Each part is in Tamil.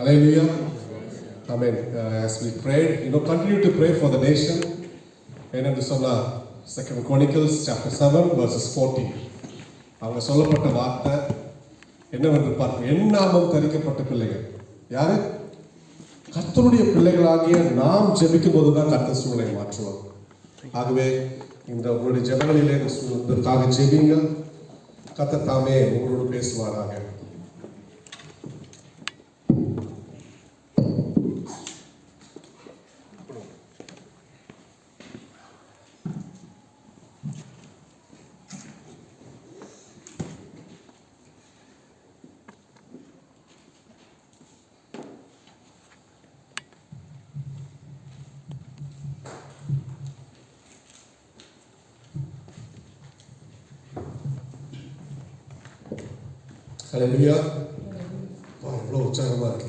Hallelujah. Amen. As we prayed, continue to pray for the nation. என்னென்று சொன்னால் 2 Chronicles chapter 7 verses 14. அவங்க சொல்லப்பட்ட வார்த்தை என்னவென்று பார்ப்போம். என் நாமம் தரிக்கப்பட்ட பிள்ளைகள் யாரு? கர்த்தருடைய பிள்ளைகளாகிய நாம் ஜெபிக்கும் போதுதான் கர்த்தர் சூழ்நிலை மாற்றுவார். ஆகவே இந்த உங்களுடைய ஜெபங்களிலே இதற்காக ஜெபிங்கள். கர்த்தர் தாமே உங்களோடு பேசுவாராக. ஹல்லேலூயா. எவ்வளோ உற்சாகமாக இருக்கு.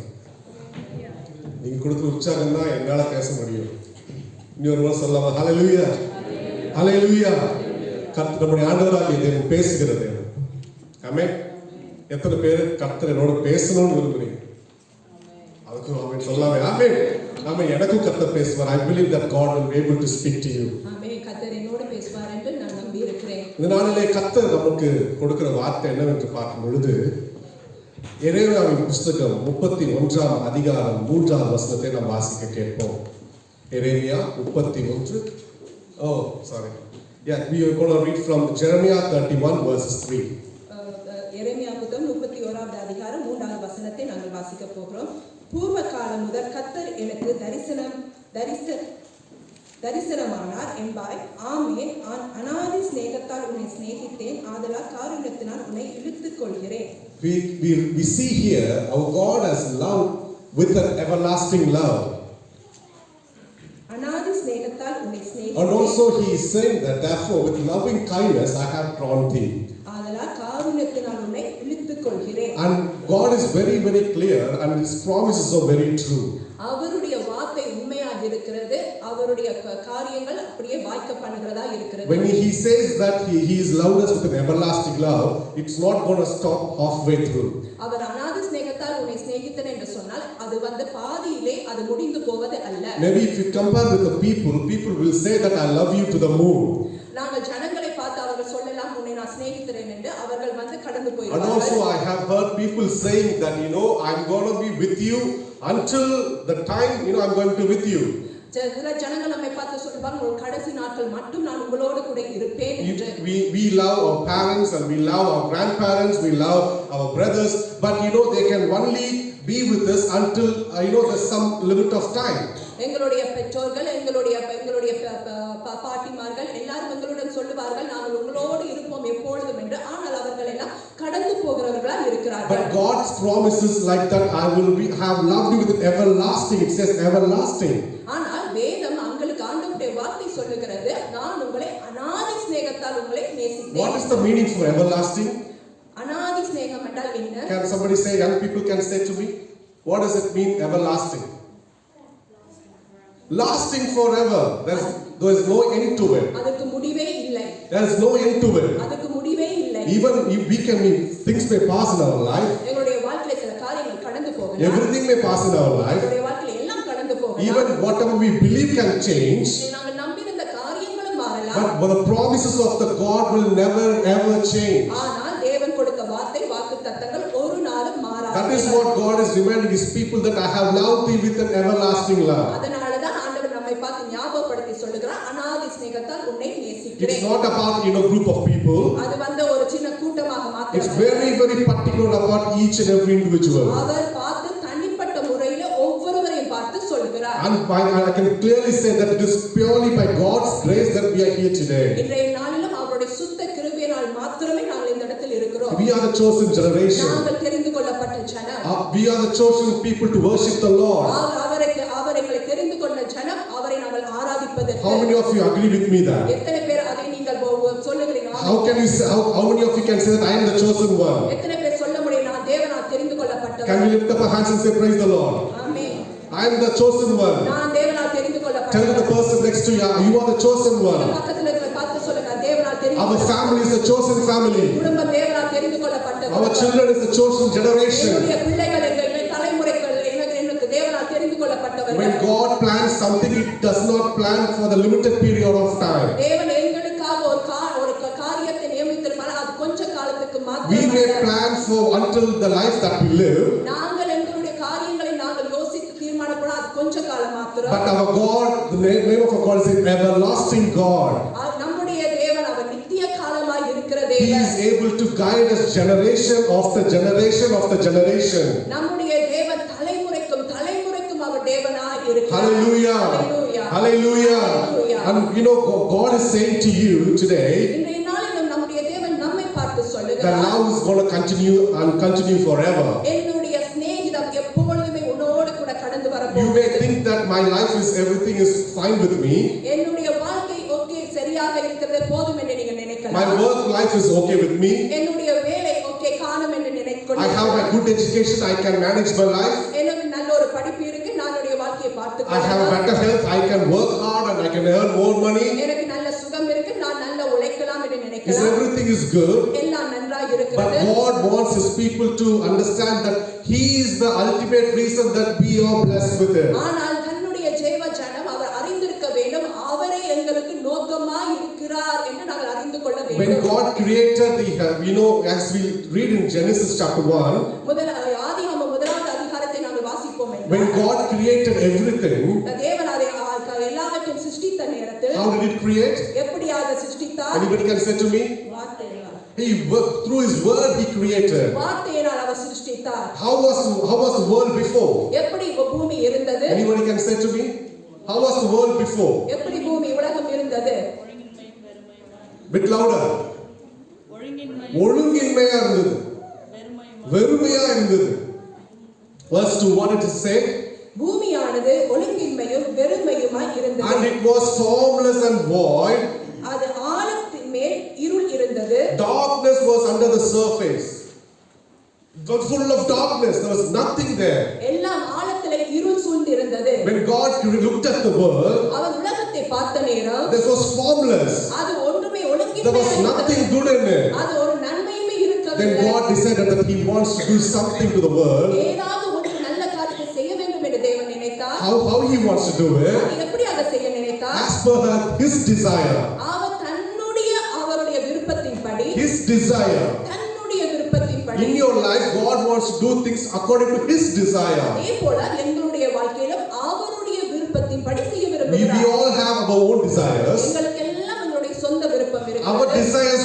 நீங்கள் கொடுக்குற உற்சாகம் தான் என்னால் பேச முடியும். இன்னொரு முறை சொல்லலாமா? ஹல்லேலூயா, ஹல்லேலூயா. கர்த்தர் நம்முடைய ஆண்டவராகிய தேவன் பேசுகிறது. ஆமென். எத்தனை பேர் கர்த்தர் என்னோட பேசணும்னு விரும்புறீங்க? அதுக்கும் ஆமென் சொல்லாமே. ஆமென். ஆமென். எனக்கும் கர்த்தர் பேசுவார். I believe that God will be able to speak to you. ஆமென். கர்த்தர் என்னோட பேசுவார் என்று நான் நம்பி இருக்கிறேன். இந்த நாளிலே கர்த்தர் நமக்கு கொடுக்கிற வார்த்தை என்னவென்று பார்க்கும் பொழுது, எரேமியாவின் புஸ்தகம் 31 அதிகாரம் 3வது வசனத்தை நாம் வாசிக்க கேட்போம். எரேமியா 31. We are going to read from Jeremiah 31 verses 3. எரேமியா புத்தகம் 31வது அதிகாரம் 3வது வசனத்தை நாங்கள் வாசிக்க போகிறோம். பூர்வ காலம் முதல் கர்த்தர் எனக்கு தரிசனமானார் என்பாய். ஆமென். அநாதி சிநேகத்தால் உன்னை சிநேகித்தேன், ஆதலால் காருண்யத்தினால் உன்னை இழுத்துக் கொள்கிறேன். We see here how God has loved with an everlasting love. அநாதி சிநேகத்தால் உன்னை சிநேகித்தேன். And also he is saying that therefore with loving kindness I have drawn thee. ஆதலால் காருண்யத்தினால் உன்னை இழுத்துக் கொள்கிறேன். And God is very very clear and his promises are very true. அவருடைய வார்த்தை உண்மையாக இருக்கிறது. அவருடைய காரியங்கள் அப்படியே வாய்க்க பண்ணுகிறதா இருக்கிறது. When he says that he is loved us with an everlasting love, it's not going to stop halfway through. அவர் அநாதி சிநேகத்தால் உன்னை சிநேகித்தேன் என்று சொன்னால் அது பாதியிலே அது முடிந்து போவது அல்ல. Maybe if you compare with the people will say that I love you to the moon. நாங்கள் ஜனங்களை பார்த்து அவர்கள் சொல்லலாம் உன்னை நான் சிநேகிக்கிறேன் என்று. அவர்கள் கடந்து போய்விடுவார்கள். And also I have heard people saying that I'm going to be with you until the time I'm going to be with you. சில ஜனங்கள் நம்மை பார்த்து சொல்வாங்க ஒரு கடைசி நாட்கள் மட்டும் நான் உங்களோடு கூட இருப்பேன் என்று. We love our parents and we love our grandparents, we love our brothers, but they can only be with us until there's some limit of time. எங்களுடைய பெற்றோர்கள் எங்களுடைய பாட்டிமார்கள் எல்லாரும் எங்களுடன் சொல்லுவார்கள் நாங்கள் உங்களோடு இருப்போம் எப்பொழுதும் என்று. ஆனால் அவர்கள் எல்லாம் கடந்து போகிறவர்களா இருக்கிறார்கள். But God's promises like that I will have loved you with an everlasting. It says everlasting. ஆனால் வேதம் உங்களுக்கு ஆண்டவருடைய வார்த்தை சொல்லுகிறது நான் உங்களை அநாதி சிநேகத்தால் உங்களை நேசித்தேன். What is the meaning for everlasting? அநாதி சிநேகம் என்றால் என்ன? Can somebody say, young people can say to me, what does it mean everlasting? Lasting forever. There is no end to it. அதற்கு முடிவே இல்லை. There is no end to it. அதற்கு முடிவே இல்லை. Even if things may pass in our life. எங்களுடைய வாழ்க்கையில சில காரியங்கள் கடந்து போகலாம். Everything may pass in our life. எங்களுடைய வாழ்க்கையில எல்லாம் கடந்து போகலாம். Even whatever we believe can change. நாங்கள் நம்பியிருந்த காரியங்களும் மாறலாம். But the promises of the God will never ever change. ஆனால் தேவன் கொடுத்த வாக்குத்தத்தங்கள் ஒரு நாளும் மாறாது. That is what God is reminding his people, that I have loved thee with an everlasting love. அதனால தான் ஆண்டவர் நம்மை பார்த்து ஞாபகப்படுத்தி சொல்லுகிறார் அநாதி சிநேகத்தால் உன்னை நேசிக்கிறேன். It's not about group of people. அது ஒரு சின்ன கூட்டமாக மாத்திரம். It's very very particular about each and every individual. அவர் பார்த்து தனிப்பட்ட முறையில் ஒவ்வொருவரையும் பார்த்து சொல்லுகிறார். And I can clearly say that it is purely by God's grace that we are here today. இன்றைய நாளிலும் அவருடைய சுத்த கிருபையினால் மாத்திரமே நாங்கள் இந்த இடத்தில் இருக்கிறோம். We are the chosen generation. நாங்கள் தெரிந்து கொள்ளப்பட்ட ஜனம். We are the chosen people to worship the Lord. அவரை தெரிந்து கொண்ட ஜனம், அவரை நாங்கள் ஆராதிப்பதற்கு. How many of you agree with me that? எத்தனை பேர் அதை நீங்கள் சொல்லுகிறீங்க? How many of you can say that I am the chosen one? எத்தனை பேர் சொல்ல முடியும் நான் தேவனால் தெரிந்து கொள்ளப்பட்டவன்? Can we lift up our hands and say praise the Lord? Amen. I am the chosen one. நான் தேவனால் தெரிந்து கொள்ளப்பட்டவன். Tell the person next to you, you are the chosen one. பக்கத்துல இருக்கிற பார்த்து சொல்லுங்க தேவனால் தெரிந்து. Our family is a chosen family. குடும்பம் தேவனால் தெரிந்து கொள்ளப்பட்டது. Our children is a chosen generation. எங்களுடைய பிள்ளைகள் எங்கள் தலைமுறைகள் தெரிந்து கொள்ளப்பட்டவர்கள். When God plans something, it does not plan for the limited period of time. தேவன் எங்களுக்காக ஒரு காரியத்தை நியமித்திருப்பார். அது கொஞ்ச காலத்துக்கு We மாத்திரம் may plan for until the life that we live, நாங்கள் எங்களுடைய காரியங்களை நாங்கள் யோசித்து தீர்மானப்பட அது கொஞ்ச காலம் மாத்திரம். but our God, the name of our God is an everlasting God. நம்முடைய தேவன் அவர் நித்திய காலமாய் இருக்கிற He தேவன். is able to guide us generation after generation after generation. நம்முடைய தேவன் தலைமுறைக்கும் தலைமுறைக்கும் அவர் தேவனாய் இருக்கிறார். Hallelujah. Hallelujah. Hallelujah. Hallelujah. And you know, God is saying to you today இன்றைய நாளிலும் நம்முடைய தேவன் நம்மை பார்த்து that சொல்லுகிறார், love is going to continue and continue forever. என்னுடைய சிநேகிதம் எப்பொழுதுமே உன்னோடு கூட கடந்து You வரப்போகிறது. may think that my life is everything is fine with me. என்னுடைய வாழ்க்கை ஓகே சரியாக இருக்கிறது போதும் என்று நீங்கள் My நினைக்கலாம். work life is okay with me. என்னுடைய வேலை ஓகே காணும் என்று I have my good education. I can manage my life. எனக்கு நல்ல ஒரு படிப்பு இருக்கு, நான் என்னுடைய வாழ்க்கையை பார்த்து I have better health. I can work hard and I can earn more money. எனக்கு நல்ல சுகம் இருக்கு, நான் நல்ல உழைக்கலாம் என்று Is நினைக்கலாம். everything is good? எல்லாம் நன்றாக But இருக்கிறது. God wants His people to understand that He is the ultimate reason that we are blessed with it. ஆனால் தன்னுடைய ஜெயவ ஜனம் அவர் அறிந்திருக்க வேண்டும், அவரே எங்களுக்கு நோக்கமாய் இருக்கிறார் என்று நாங்கள் அறிந்து கொள்ள When வேண்டும். God created the, as we read in Genesis chapter 1, ஆதியாகமம் முதலாவது அதிகாரத்தை நாங்கள் வாசிப்போம் என்றால், when God created everything, தேவன் அதை எல்லாவற்றையும் சிருஷ்டித்த நேரத்தில் how did He create? எப்படியாக சிருஷ்டித்தார்? Anybody can say to me? வார்த்தையினால். He worked through His word. He created. வார்த்தையினால் அவர் சிருஷ்டித்தார். How was the world before? எப்படி பூமி இருந்தது? Anybody can say to me? How was the world before? எப்படி பூமி உலகம் இருந்தது? Bit louder. ஒழுங்கின்மையா இருந்தது, வெறுமையா இருந்தது. Verse 2, what did it say? பூமியானது ஒழுங்கின்மையும் வெறுமையுமாய் இருந்தது. And it was formless and void. அது ஆழத்தின் மேல் இருள் இருந்தது. Darkness was under the surface. It was full of darkness. There was nothing there. எல்லாம் ஆழத்திலே இருள் சூழ்ந்திருந்தது. When God looked at the world, அவர் உலகத்தை பார்த்த நேரம் this was formless. அது ஒன்றுமே There ஒழுங்கின்மையாக was இருந்தது. nothing good in it. அது ஒரு நன்மையுமே Then இருக்கவில்லை. God decided that He wants to do something to the world. ஏதாவது ஒரு நல்ல காரியத்தை செய்ய வேண்டும் என்று தேவன் நினைத்தார். How He wants to do it? அது எப்படி அதை செய்ய நினைத்தார்? As per His desire. அவர் அவருடைய விருப்பத்தின்படி, His desire. தன்னுடைய விருப்பத்தின்படி. In your life, God wants to do things according to His desire. அதே போல எங்களுடைய வாழ்க்கையிலும் அவருடைய விருப்பத்தின்படி செய்ய We விரும்புகிறார். all have our own desires. எங்களுக்கு எல்லாம் எங்களுடைய சொந்த விருப்பம் Our இருக்கிறது. desires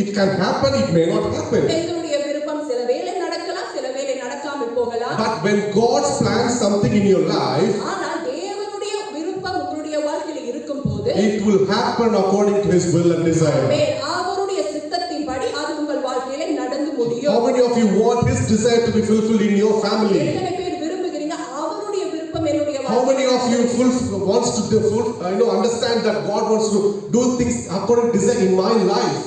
it can happen, it may not happen. எங்களுடைய விருப்பம் சில வேளை நடக்கலாம், சில வேளை நடக்காமல் போகலாம். But when God plans something in your life, ஆனால் தேவனுடைய விருப்பம் உங்களுடைய வாழ்க்கையில் இருக்கும்போது it will happen according to His will and desire. அவருடைய சித்தத்தின்படி அது உங்கள் வாழ்க்கையில நடந்து How முடியும். many of you want His desire to be fulfilled in your family? எத்தனை பேர் விரும்புகிறீங்க அவருடைய விருப்பம் என்னுடைய How many of you wants to understand that God wants to do things according to desire in my life?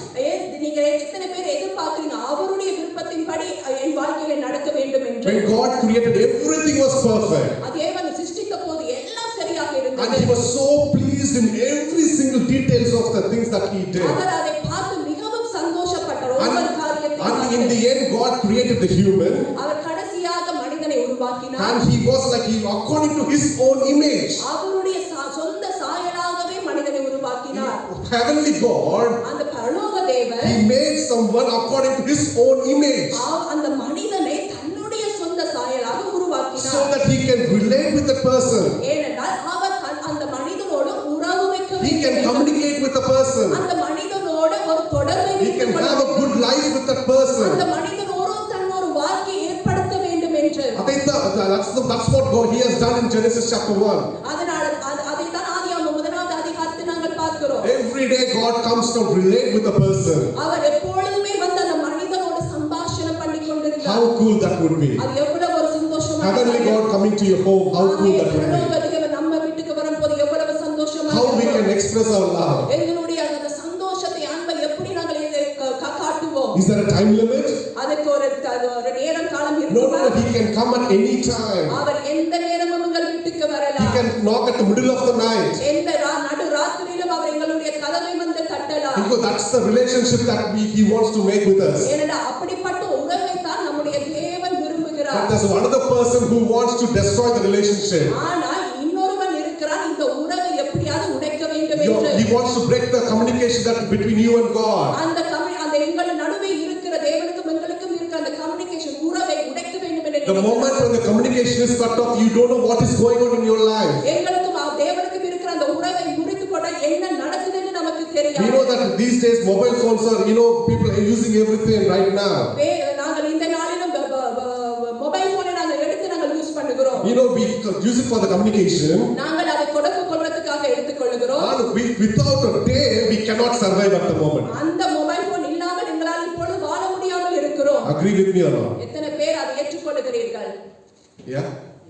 நீங்க எத்தனை பேர் எதிர்பார்க்கிறீங்க அவருடைய விருப்பத்தின்படி என் வாழ்க்கையில நடக்க வேண்டும் என்று? When God created, everything was perfect. தேவன் சிருஷ்டித்த போது எல்லாம் சரியாக And இருந்தது. He was so pleased in every single details of the things that He did. அவர் அதை பார்த்து மிகவும் சந்தோஷப்பட்டார் ஒவ்வொரு காரியத்தையும். And in the end, God created the human. அவர் கடைசியாக மனிதனை உருவாக்கினார். And he was according to His own image. அவருடைய சொந்த சாயலாகவே மனிதனை உருவாக்கினார். Heavenly God, அந்த பரலோக தேவன் He made someone according to His own image, அந்த மனிதனை தன்னுடைய சொந்த சாயலாக so உருவாக்கினார். that He can relate with the person. ஏனென்றால் அவர் அந்த மனிதனோடு உறவு வைக்க He can வேண்டும். communicate with the person. அந்த மனிதனோடு ஒரு தொடர்பை He can வைத்துக் have a கொள்ள good life with that person. அந்த மனிதனோடு தன்னொரு வாழ்க்கை ஏற்படுத்த வேண்டும் என்று. That's what God He has done in Genesis chapter 1. அதனால அதைத்தான் ஆதியாகமம் முதலாவது அதிகாரத்தில் நாங்கள் பார்க்கிறோம். Every day God comes to relate with the person. அவர் எப்பொழுதுமே வந்து அந்த மனிதனோடு சம்பாஷணை பண்ணி கொண்டிருந்தார். How cool that would be. அது எவ்வளவு ஒரு சந்தோஷமான Heavenly God coming to your home, how cool that would be. நம்ம வீட்டுக்கு வரும்போது எவ்வளவு சந்தோஷமா How we can express our love. எங்களுடைய அந்த சந்தோஷத்தை அன்பை எப்படி நாங்கள் காட்டுவோம்? Is there a time limit? அதுக்கு ஒரு நேரம் காலம் No, இருக்குமா? He can come at any time. அவர் எந்த நேரமும் உங்கள் வீட்டுக்கு He வரலாம். can knock at the middle of the night. எந்த நடு ராத்திரியிலும் அவர் எங்களுடைய கதவை வந்து தட்டலாம். Because that's the relationship that He wants to make with us. ஏனென்றால் அப்படிப்பட்ட உறவை தான் நம்முடைய தேவன் விரும்புகிறார். But there's another person who wants to destroy the relationship. ஆனால் இன்னொருவன் இருக்கிறான் இந்த உறவை எப்படியாவது உடைக்க வேண்டும் என்று. He wants to break the communication that between you and God. அந்த எங்கள் நடுவே இருக்கிற தேவனுக்கும் எங்களுக்கும் இருக்கிற அந்த கம்யூனிகேஷன் உறவை உடைக்க வேண்டும் என்று. The moment when the communication is cut off, you don't know what is going on in your life. எங்களுக்கும் தேவனுக்கும் இருக்கிற அந்த உறவை முறித்து போட்டால் என்ன நடக்குதுன்னு நமக்கு தெரியாது. We know that these days mobile phones are, people are using everything right now. நாங்கள் இந்த நாளிலும் மொபைல் போனை நாங்கள் எடுத்து நாங்கள் யூஸ் பண்ணுகிறோம். We use it for the communication. நாங்கள் அதை கொள்றதுக்காக எடுத்துக்கொள்கிறோம். Without a day we cannot survive at the moment. அந்த மொபைல் போன் இல்லாமல் எங்களால் இப்பொழுது வாழ முடியாமல் இருக்கிறோம். Agree with me or not? எத்தனை பேர் அதை ஏற்றுக்கொள்கிறீர்கள்? Yeah.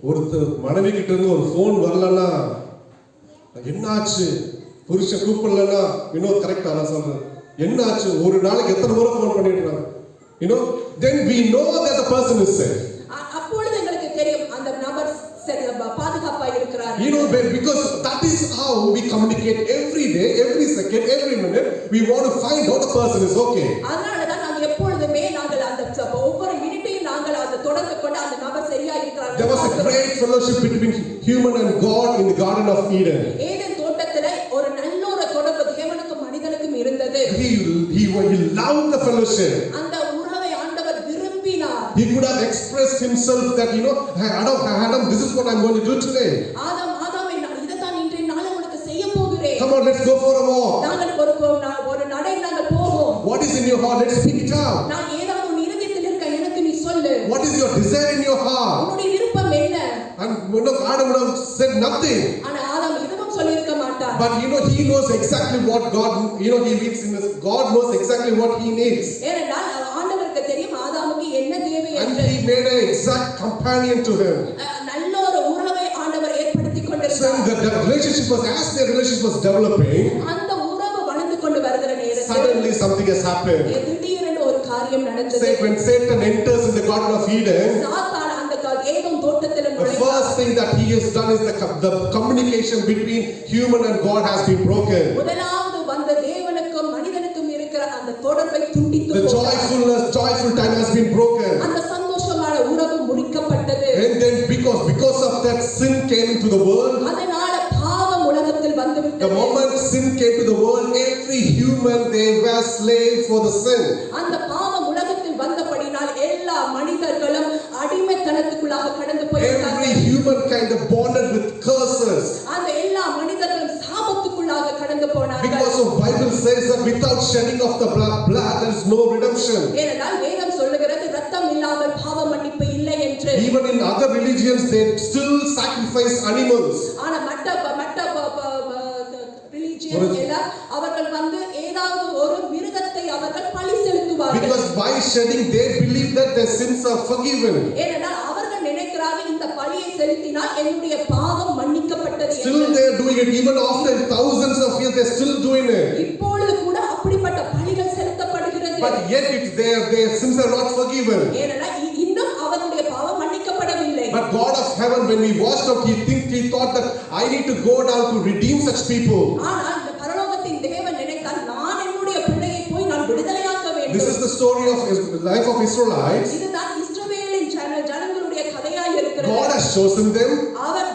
ஒரு மனைவி கிட்ட இருந்து ஒரு போன் வரலன்னா என்னாச்சு, புருஷன் கூப்பிடலன்னா கரெக்டா நான் சொல்றேன், என்னாச்சு, ஒரு நாளைக்கு எத்தனை முறை போன் பண்ணிடுறாங்க, then we know that the person is safe. அப்பொழுது எங்களுக்கு தெரியும் அந்த நபர் பாதுகாப்பா இருக்கிறார். Because that is how we communicate every day, every second, every minute. We want to find out the person is okay. அதனால தான் நாங்க எப்பொழுதுமே நாங்கள் அந்த ஒவ்வொரு மினிட்டையும் நாங்கள் அதை தொடர்ந்து கொண்டு அந்த நபர் சரியா இருக்கிறார். There was a great fellowship between human and God in the Garden of Eden. Eden தோட்டத்திலே ஒரு நல்ல ஒரு தொடர்பு தேவனுக்கும் மனிதனுக்கும் இருந்தது. He loved the fellowship. அந்த உறவை ஆண்டவர் விரும்பினார். He could have expressed himself that Adam, this is what I'm going to do today. ஆதாமே நான் இதைத்தான் இன்றைய நாள் உங்களுக்கு செய்ய போகிறேன். Come on, let's go for a walk. நாங்கள் ஒரு நடை நாங்கள் போவோம். What is in your heart? Let's speak it out. நான் ஏதாவது உன் இதயத்தில் இருக்க எனக்கு நீ சொல்லு. What is your desire in your heart? உன்னுடைய விருப்பம் என்ன? And Adam would have said nothing. ஆனா ஆதாம் எதுவும் சொல்லியிருக்க மாட்டார். But he knows exactly what God, he needs in this. God knows exactly what he needs. ஏனென்றால் ஆண்டவருக்கு தெரியும் ஆதாமுக்கு என்ன தேவை என்று. And he made an exact companion to him. நல்ல ஒரு உறவை ஆண்டவர் ஏற்படுத்திக் கொண்டிருந்தார். So the relationship was developing. அந்த உறவு வளர்ந்து கொண்டு வருகிற நேரத்தில் Suddenly something has happened. திடீரென்று ஒரு காரியம் நடந்தது. When Satan enters in the Garden of Eden, சாத்தான் அந்த ஏதேன் தோட்டத்தில் the first thing that he has done is the communication between human and God has been broken. முதலாவது வந்த தேவனுக்கும் மனிதனுக்கும் இருக்கிற அந்த தொடர்பை துண்டித்து The joyful time has been broken. அந்த சந்தோஷமான உறவு முறிக்கப்பட்டது. And then because of that, sin came into the world. அதனால பாவம் உலகத்தில் வந்துவிட்டது. The moment sin came to the world, every human they were slave for the sin. அந்த பாவம் உலகத்தில் வந்தபடினால் எல்லா மனிதர்களும் அடிமைத்தனத்துக்குள்ளாக கடந்து போய்விட்டார்கள். Every human kind of bonded with curses. அந்த எல்லா மனிதர்களும் சாபத்துக்குள்ளாக கடந்து போனார்கள். Because of Bible says that without shedding of the blood there is no redemption. ஏனென்றால் வேதம் சொல்லுகிறது இரத்தம் இல்லாமல் பாவ மன்னிப்பு இல்லை என்று. Even in other religions they still sacrifice animals. ஆனா மற்ற ரிலிஜியன்ஸ் எல்லாம் அவர்கள் ஏதாவது ஒரு மிருகத்தை அவர்கள் பலி செலுத்துவார்கள். Because by shedding they believe that their sins are forgiven. ஏனென்றால் அவர்கள் நினைக்கிறார்கள் இந்த பலியை செலுத்தினால் என்னுடைய பாவம் மன்னிக்கப்பட்டது என்று. Still they are doing it even after thousands of years, they are still doing it. இப்பொழுது கூட அப்படிப்பட்ட பலிகள் செலுத்தப்படுகிறது. But yet their sins are not forgiven. ஏனென்றால் இன்னும் அவருடைய பாவம் மன்னிக்கப்படவில்லை. But God of heaven, when we watched out, he thought that I need to go down to redeem such people. ஆனால் இந்த பரலோகத்தின் தேவன் நினைத்தால் நான் என்னுடைய பிள்ளையை போய் நான் விடுதலையாக்க வேண்டும். This is the story of life of Israelites. இதுதான் இஸ்ரவேலின் ஜனங்களுடைய கதையாய் இருக்கிறது. God has chosen them.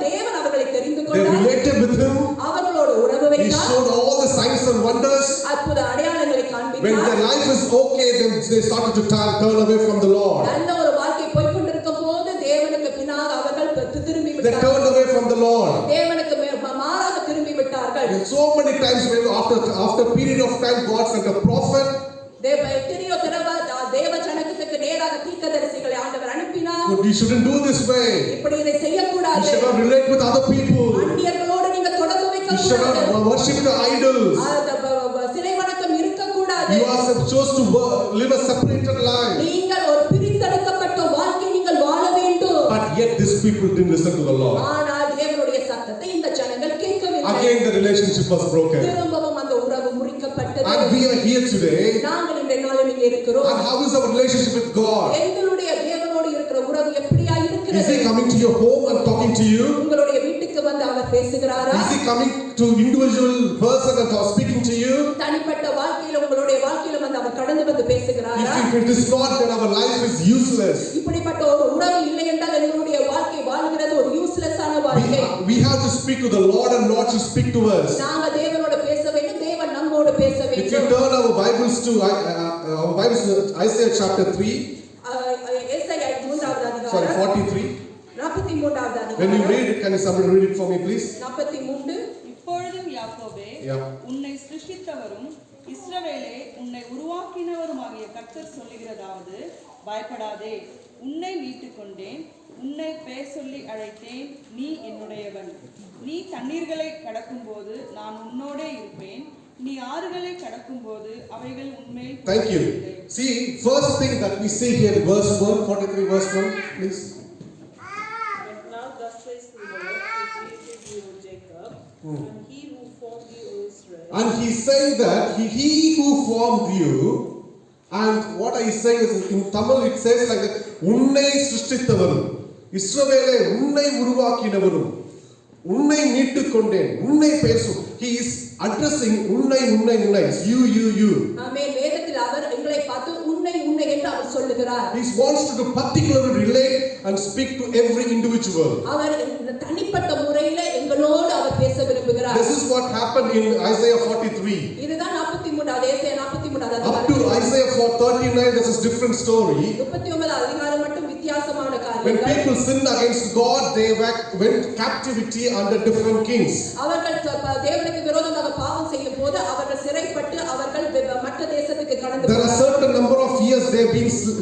தேவன் அவர்களை தெரிந்து They கொண்டார். related with him. அவர்களோடு உறவு He வைத்தார். showed all the signs and wonders. அற்புத அடையாளங்களை காண்பித்தார். When their life is okay, then they started to turn away from the Lord. நல்ல ஒரு வாழ்க்கை போய் கொண்டிருக்கும் போது தேவனுக்கு பின்னாக அவர்கள் திரும்பி They விட்டார்கள். turned away from the Lord. தேவனுக்கு மாறாக திரும்பி விட்டார்கள். So many times when after a period of time God sent a prophet. எத்தனையோ தடவை தேவ ஜனத்துக்கு நேராக தீர்க்கதரிசிகளை ஆண்டவர் அனுப்பினார். You shouldn't do this way. இப்படி இதை செய்யக்கூடாது. You should not relate with other people. அந்நியர்களோடு நீங்க தொடர்பு வைக்க You should கூடாது. not worship the idols. சிலை வணக்கம் இருக்க கூடாது. You are supposed to live a separated life. நீங்கள் ஒரு பிரித்தெடுக்கப்பட்ட வாழ்க்கை நீங்கள் வாழ வேண்டும். But yet these people didn't listen to the Lord. ஆனால் தேவனுடைய சத்தத்தை இந்த ஜனங்கள் கேட்கவில்லை. Again the relationship was broken. திரும்பவும் அந்த உறவு முறிக்கப்பட்டது. And we are here today. நாங்கள் இந்த நாளில் இங்கே இருக்கிறோம். And how is our relationship with God? எங்களுடைய தேவனோடு இருக்கிற உறவு எப்படியா இருக்கிறது? Is he coming to your home and talking to to you? உங்களுடைய வீட்டுக்கு வந்து அவர் பேசுகிறாரா? Is he coming to individual person and speaking to you? தனிப்பட்ட வாழ்க்கையில உங்களுடைய வாழ்க்கையில வந்து அவர் கடந்து வந்து பேசுகிறாரா? If it is not, then our life is useless. இப்படிப்பட்ட ஒரு உறவு இல்லை என்றால் எங்களுடைய வாழ்க்கை வாழ்கிறது ஒரு யூஸ்லெஸ்ஸான வாழ்க்கை. We have to speak to the Lord and Lord should speak to us. நாம தேவனோடு பேச வேண்டும், தேவன் நம்மோடு பேச If you வேண்டும். turn our Bibles to Isaiah chapter 3, ஏசாயா 3வது sorry, அதிகாரம் 43. 43வது When you அதிகாரம் read it, can you somebody read it for me, please? 43. இப்பொழுதும் யாக்கோபே, Yeah. உன்னை சிருஷ்டித்தவரும் இஸ்ரவேலே உன்னை உருவாக்கினவருமாகிய கர்த்தர் சொல்லுகிறதாவது, பயப்படாதே, உன்னை மீட்டுக் கொண்டேன், உன்னை பெயர் சொல்லி அழைத்தேன், நீ என்னுடையவன். நீ தண்ணீர்களை கடக்கும்போது நான் உன்னோடே இருப்பேன், நீ ஆறுகளை கடக்கும்போது அவைகள் உன்மேல் Thank you. See, first thing that we see here in verse 1, 43 verse 1, please. But now thus says the Lord, who created you, O Jacob, and he who formed you, O Israel. And he's saying that he who formed you, and what I say is in Tamil it says like that, உன்னை சிருஷ்டித்தவரும் இஸ்ரவேலை உன்னை உருவாக்கினவரும் உன்னை மீட்டுக் கொண்டேன் உன்னை பேசும். He is addressing உன்னை. It's you. ஆமென். வேதத்தில் அவர் எங்களை பார்த்து உன்னை என்று அவர் சொல்லுகிறார். He wants to particularly relate and speak to every individual. அவர் தனிப்பட்ட முறையில எங்களோடு அவர் பேச விரும்புகிறார். This is what happened in Isaiah 43. இதுதான் 43வது ஏசாயா 43வது Up to அதிகாரம். Isaiah 39, this is different story. 39வது அதிகாரம் மட்டும் வித்தியாசமான When காரியங்கள். people sinned against God, they went captivity under different kings. அவர்கள் தேவனுக்கு விரோதமாக பாவம் செய்யும் போது அவர்கள் சிறைப்பட்டு அவர்கள் மற்ற தேசத்துக்கு கடந்து There are certain number of years they've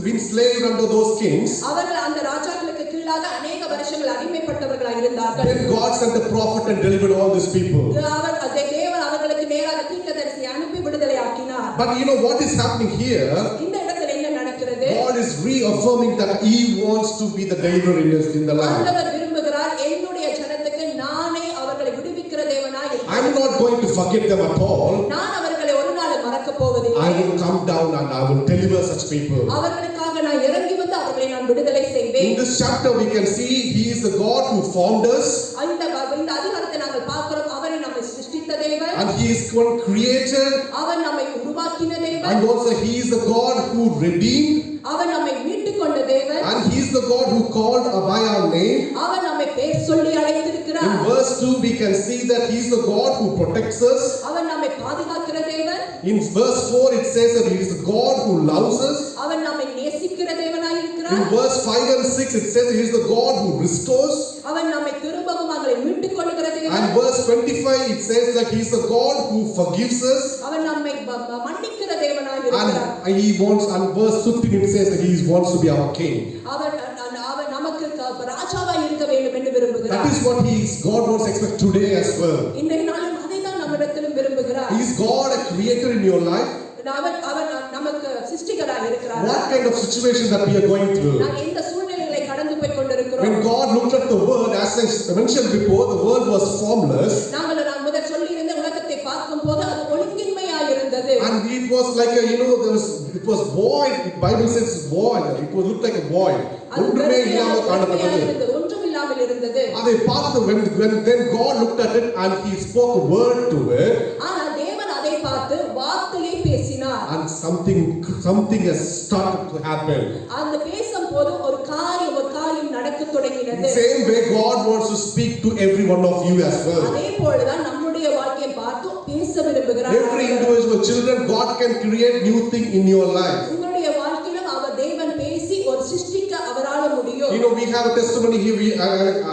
been slaved under those kings. அவர்கள் அந்த ராஜாக்களுக்கு கீழாக अनेक வருஷங்கள் அடிமைப்பட்டவர்களாக இருந்தார்கள். Then God sent a prophet and delivered all these people. அவர் தேவன் அவர்களுக்கு நேராக தீர்க்கதரிசியை அனுப்பி விடுதலையாக்கினார். But you know what is happening here? இந்த இடத்துல என்ன நடக்கிறது? God is reaffirming that He wants to be the deliverer in the land. ஆண்டவர் விரும்புகிறார் என்னுடைய ஜனத்துக்கு நானே அவர்களை விடுவிக்கிற தேவனாய் இருக்கிறேன். I'm not going to forget them at all. நான் அவர்களை ஒரு நாள் மறக்க போவதில்லை. I will come down and I will deliver such people. அவர்களுக்காக நான் இறங்கி வந்து அவர்களை நான் விடுதலை செய்வேன். In this chapter we can see He is the God who formed us. இந்த அதிகாரத்தை நாங்கள் பார்க்கிறோம். அவரை நம்மை சிருஷ்டித்த தேவன். And He is one creator. அவர் நம்மை உருவாக்கின தேவன். And also He is the God who redeemed. அவர் நம்மை மீட்டுக் கொண்ட தேவன். And He is the God who called by our name. அவர் நம்மை பெயர் சொல்லி அழைத்திருக்கிறார். In verse 2 we can see that He is the God who protects us. அவர் நம்மை பாதுகாக்கிற தேவன். In verse 4 it says that He is the God who loves us. அவர் நம்மை நேசிக்கிற தேவனாய் இருக்கிறார். In verse 5 and 6 it says He is the God who restores. அவர் நம்மை திரும்பவும் அவரை மீட்டுக் கொள்கிற தேவன். And verse 25 it says that He is the God who forgives us. அவர் நம்மை மன்னிக்கிற தேவனாய் இருக்கிறார். And He wants, and verse 15 it says that He wants to be our king. அவர் நமக்கு ராஜாவாய் இருக்க வேண்டும் என்று விரும்புகிறார். That is what God wants to expect today as well. இன்றைய நாளும் அதை தான் நம்மிடத்திலும் விரும்புகிறார். Is God a creator in your life? அவர் நமக்கு சிருஷ்டிகராய் இருக்கிறார். What kind of situation that we are going through? நாம் எந்த சூழ்நிலைகளை கடந்து போய் கொண்டிருக்கிறோம்? When God looked at the world, as I mentioned before, the world was formless. நான் முதல் சொல்லி இருந்த உலகத்தை பார்க்கும்போது அது ஒழுங்கின்மையாய் இருந்தது. And it was like it was void. The Bible says void. It was looked like a void. ஒன்றுமே இல்லாமல் காணப்பட்டது. ஒன்றும் இல்லாமல் இருந்தது. அதை பார்த்து when then God looked at it and He spoke a word to it. ஆனால் தேவன் அதை பார்த்து வார்த்தையை பேசினார். And something has started to happen. அந்த பேசும்போது ஒரு காரியம் நடக்க தொடங்கினது. Same way God wants to speak to every one of you as well. அதே போலதான் நம்முடைய வாழ்க்கையை பார்த்து பேச விரும்புகிறார். Every individual children, God can create new thing in your life. உங்களுடைய வாழ்க்கையிலும் அவர் தேவன் பேசி ஒரு சிருஷ்டிக்க அவரால முடியும். You know, we have a testimony here.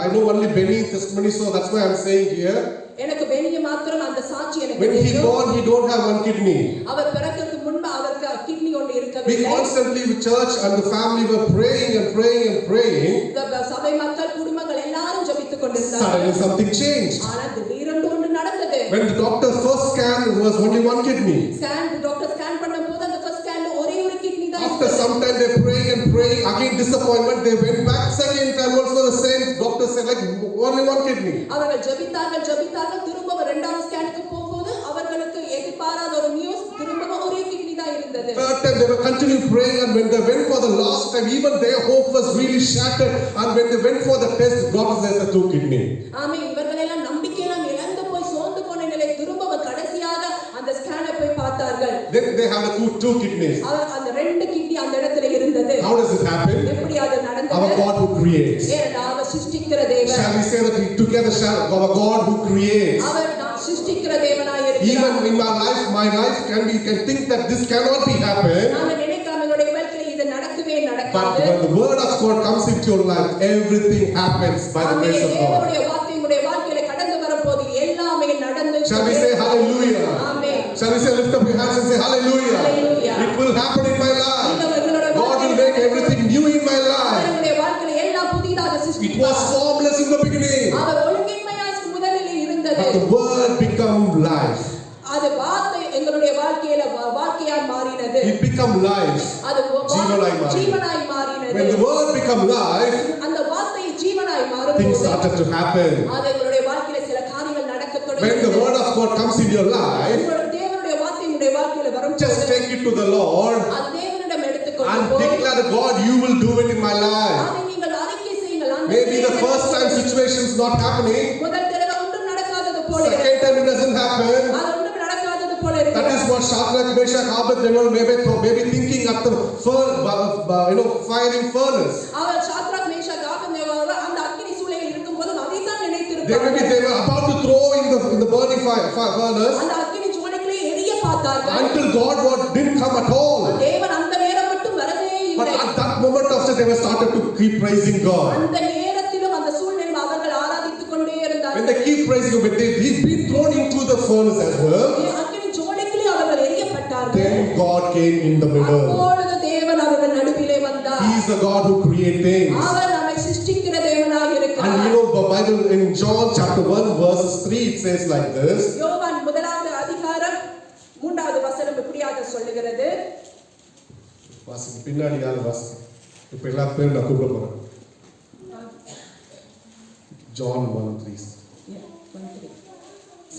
I know only Benny testimony, so that's why I'm saying here. எனக்கு பெரிய மாத்திரம் அந்த சாட்சி எனக்கு When he தெரியும். born, he don't have one kidney. அவர் பிறக்கிறதுக்கு முன்பு அவருக்கு கிட்னி ஒன்று We இருக்கவில்லை. constantly with church and the family were praying. இந்த சபை மக்கள் குடும்பங்கள் எல்லாரும் ஜெபித்துக் கொண்டிருந்தார்கள். Suddenly something changed. ஆனால் திடீரென்று ஒன்று நடந்தது. When the doctor first scanned, there was only one kidney. Doctor scan பண்ணும்போது அந்த ஃபர்ஸ்ட் ஸ்கேன்ல ஒரே ஒரு கிட்னி தான் After some time they praying, again disappointment, they went back second time also the same. Doctor said like only one kidney. அவர்கள் ஜெபித்தார்கள் திரும்ப இரண்டாவது ஸ்கேனுக்கு போகும்போது அவர்களுக்கு எதிர்பாராத ஒரு நியூஸ் திரும்ப ஒரே கிட்னி தான் இருந்தது. இருந்தது. Third time they were continuing praying, and when they went for the last time, even their hope was really shattered. And when they went for the test, God says a 2 kidney. ஆமென். இவர்கள் எல்லாம் நம்பிக்கையெல்லாம் இழந்து போய் சோர்ந்து போன நிலை திரும்ப கடைசியாக அந்த ஸ்கேனை போய் பார்த்தார்கள். Then they have the two kidneys. அந்த 2 கிட்னி அந்த இடத்துல இருந்தது. How does it happen? எப்படி அது நடந்தது? Our God who creates. ஏனென்றால் அவர் சிருஷ்டிக்கிற தேவன். Shall we say that together, our God who creates? அவர் சிருஷ்டிக்கிற தேவனாய் இருக்கிறார். Even in my life, you can think that this cannot be happen. நாம நினைக்காம என்னுடைய வாழ்க்கையில இது நடக்கவே But நடக்காது. when the word of God comes into your life, everything happens by the grace of God. தேவனுடைய வார்த்தை உங்களுடைய வாழ்க்கையில கடந்து வரும்போது எல்லாமே நடந்து. Shall we say hallelujah? Amen. Shall we say lift up your hands and say hallelujah? Hallelujah. It will happen in my life. God will make everything new in my life. உங்களுடைய வாழ்க்கையில எல்லாம் புதிதாக It சிருஷ்டிப்பார். was formless in the beginning, அவர் ஒழுங்கின்மையாக முதலில் இருந்தது. but the word become life. அது வார்த்தை எங்களுடைய வாழ்க்கையில வாழ்க்கையாய் மாறினது. It become life. அது ஜீவனாய் மாறினது. மாறினது. When the word become life, அந்த வார்த்தை ஜீவனாய் மாறும்போது things started to happen. அது எங்களுடைய வாழ்க்கையில சில காரியங்கள் நடக்கத் When the தொடங்கியது. word of God comes in your life, தேவனுடைய வார்த்தை உங்களுடைய வாழ்க்கையில வரும்போது just take it to the Lord அது தேவனிடம் எடுத்துக்கொண்டு and போய் declare, God, you will do it in my life. அதை நீங்கள் அறிக்கை செய்யுங்கள். அந்த Maybe the first time situation is not happening, முதல் தடவை ஒன்றும் நடக்காதது போல second time it doesn't happen. அது ஒன்றும் நடக்காதது போல That இருக்கிறது. is what Shadrach, Meshach, Abednego maybe thinking at the firing furnace. அவர் சாத்ராக் மேஷாக் ஆபேத்நேகோ அந்த அக்கினி சூளையில் இருக்கும்போது அதைத்தான் They நினைத்திருப்பார்கள். were about to throw in the burning furnace அந்த அக்கினி ஜுவாலைக்குள்ளே எரிய பார்த்தார்கள். until God didn't come at all. தேவன் அந்த நேரம் மட்டும் வரவே But இல்லை. at that moment after, they were started to keep praising God. அந்த நேரத்திலும் அந்த சூழ்நிலையில் அவர்கள் ஆராதித்துக் கொண்டே When இருந்தார்கள். they keep praising God, they've been thrown into the furnace as well. அக்கினி ஜுவாலைக்குள்ளே அவர்கள் எரியப்பட்டார்கள். Then God came in the middle. அப்பொழுது தேவன் அவர்கள் நடுவிலே வந்தார். He is the God who creates things. அவர் நம்மை சிருஷ்டிக்கிற தேவனாக இருக்கிறார். And the Bible in John chapter 1 verses 3, it says like this. யோவான் 1வது அதிகாரம் 3வது வசனம் இப்படியாக சொல்லுகிறது. வாசிங்க, பின்னாடி யாரும் வாசிங்க. இப்ப எல்லா பேரும் நான் கூப்பிட போறேன். John 1:3.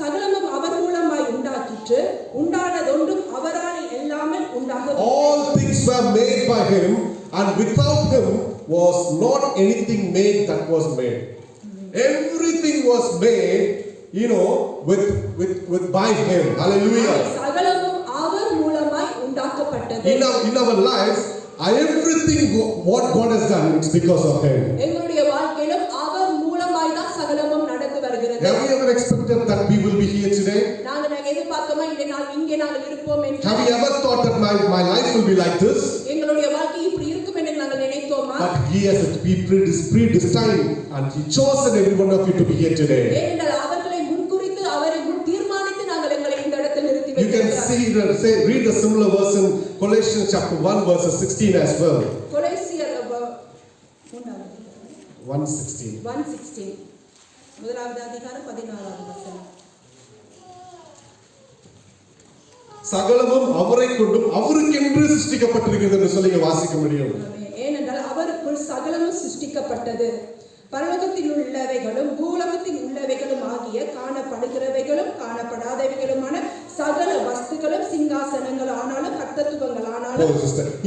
சகலமும் அவர் மூலமாய் உண்டாக்கிற்று, உண்டானதொன்றும் அவரால் எல்லாமல் உண்டாகவில்லை. All things were made by him, and without him was not anything made that was made. Everything was made, with by him. Hallelujah. சகலமும் அவர் மூலமாய் உண்டாக்கப்பட்டது. In our lives, everything what God has done, it's because of him. எங்களுடைய வாழ்க்கையிலும் அவர் மூலமாய் தான் சகலமும் நடந்து வருகிறது. Have you ever expected that we will be here today? நாங்கள் எதிர்பார்த்தோமா இங்கே நாங்கள் இருப்போம் என்று? Have you ever thought that my life will be like this? எங்களுடைய வாழ்க்கை இப்படி இருக்கும் என்று நாங்கள் நினைத்தோமா? But he has predestined, and he chosen every one of you to be here today. ஏனென்றால் அவர்களை முன்குறித்து அவரை முன் தீர்மானித்து நாங்கள் எங்களை இந்த இடத்தில் நிறுத்தி You can வைத்திருக்கிறார். read the similar verse in Colossians chapter 1 verses 16 as well. கொலோசியர் 1:16. 1:16 முதலாவது அதிகாரம் 16வது வசனம். சகலமும் அவரை கொண்டும் அவருக்கென்று சிருஷ்டிக்கப்பட்டிருக்கிறது என்று சொல்லி வாசிக்க முடியும். ஏனென்றால் அவருக்குள் சகலமும் சிருஷ்டிக்கப்பட்டது. பரலோகத்தில் உள்ளவைகளும் பூலோகத்தில் உள்ளவைகளும் ஆகிய காணப்படுகிறவைகளும் காணப்படாதவைகளுமான சகல வஸ்துகளும் சிங்காசனங்கள் ஆனாலும் கர்த்தத்துவங்கள் ஆனாலும்.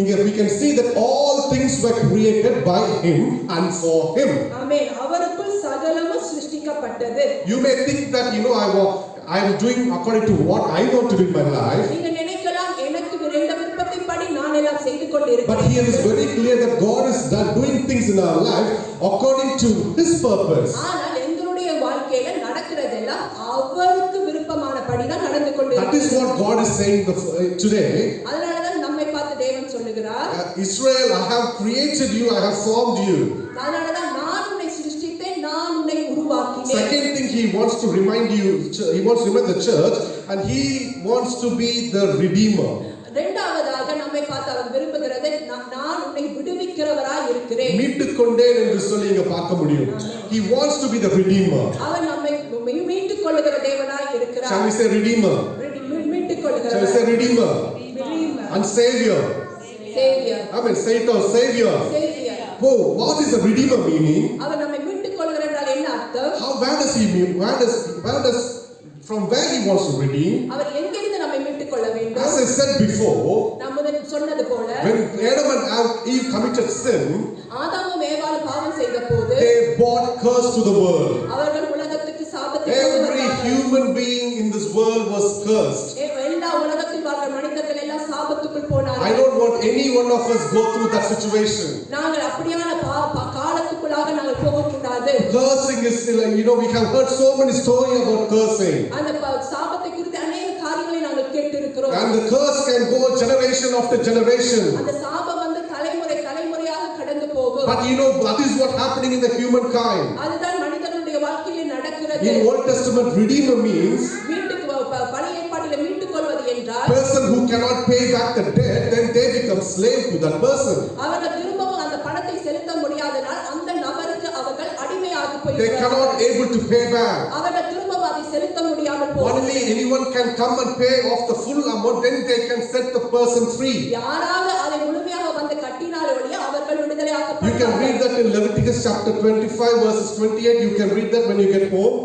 Here we can see that all things were created by him and for him. ஆமென். அவருக்குள் சகலமும் சிருஷ்டிக்கப்பட்டது. You may think that I am doing according to what I want to do in my life. நீங்க நினைக்கலாம் எனக்கு விருந்த விருப்பத்தின்படி நான் எல்லாம் செய்து கொண்டிருக்கிறேன். But here is very clear that God is doing things in our life according to his purpose. ஆனால் எங்களுடைய வாழ்க்கையில நடக்கிறதெல்லாம் அவருக்கு விருப்பமானபடி தான் நடந்து கொண்டிருக்கிறது. That is what God is saying today. அதனால தான் நம்மை பார்த்து தேவன் சொல்லுகிறார், Israel, I have created you, I have formed you. அதனால தான் நான் உன்னை சிருஷ்டித்தேன், நான் உன்னை உருவாக்கினேன். Second thing he wants to remind the church, and he wants to be the redeemer. இரண்டாவதாக நம்மை பார்த்து அவர் விரும்புகிறது, நான் உன்னை விடுவிக்கிறவராய் இருக்கிறேன். மீட்டுக்கொண்டேன் என்று சொல்லி இங்க பார்க்க முடியும். He wants to be the redeemer. அவர் நம்மை மீட்டுக் கொள்ளுகிற தேவனாய் இருக்கிறார். Shall we say redeemer? மீட்டுக் கொள்ளுகிறவர். Shall we say redeemer? And savior. Savior. Amen. Say it out, savior. Savior. Oh, what is a redeemer meaning? அவர் நம்மை மீட்டுக் கொள்ளுகிறார் என்றால் என்ன அர்த்தம்? Where does he mean? From where he wants to redeem? அவர் எங்கிருந்து நம்மை மீட்டுக் கொள்ள வேண்டும்? As I said before, நாம் சொன்னது போல when Adam and Eve committed sin, ஆதாமும் ஏவாளும் பாவம் செய்த போது they brought curse to the world. அவர்கள் உலகத்துக்கு சாபத்தை Every human being in this world was cursed. எல்லா உலகத்தில் வாழ்ற மனிதர்கள் எல்லாம் சாபத்துக்குள் போனார்கள். I don't want any one of us go through that situation. நாங்கள் அப்படியான காலத்துக்குள்ளாக நாங்கள் போகக்கூடாது. Cursing is, we have heard so many stories about cursing. அந்த சாபத்தை குறித்து अनेक காரியங்களை நாங்கள் கேட்டிருக்கிறோம். And the curse can go generation after generation. அந்த சாபம் வந்து தலைமுறையாக கடந்து போகும். But that is what happening in the humankind. அதுதான் மனிதனுடைய வாழ்க்கையில நடக்கிறது. In Old Testament, redeemer means பழைய ஏற்பாட்டிலே மீட்டுக் கொள்வது என்றால் person who cannot pay back the debt, then they become slave to that person. அவர்கள் திரும்பவும் அந்த பணத்தை செலுத்த முடியாதனால் அந்த நபருக்கு அவர்கள் அடிமையாகி They போய்விடுவார்கள். cannot able to pay back. அவர்கள் திரும்பவும் அதை செலுத்த முடியாமல் போகும். Only anyone can come and pay off the full amount, then they can set the person free. யாராவது அதை முழுமையாக வந்து கட்டினாலே ஒழிய அவர்கள் You விடுதலையாக்கப்படுவார்கள். can read that in Leviticus chapter 25 verses 28. You can read that when you get home.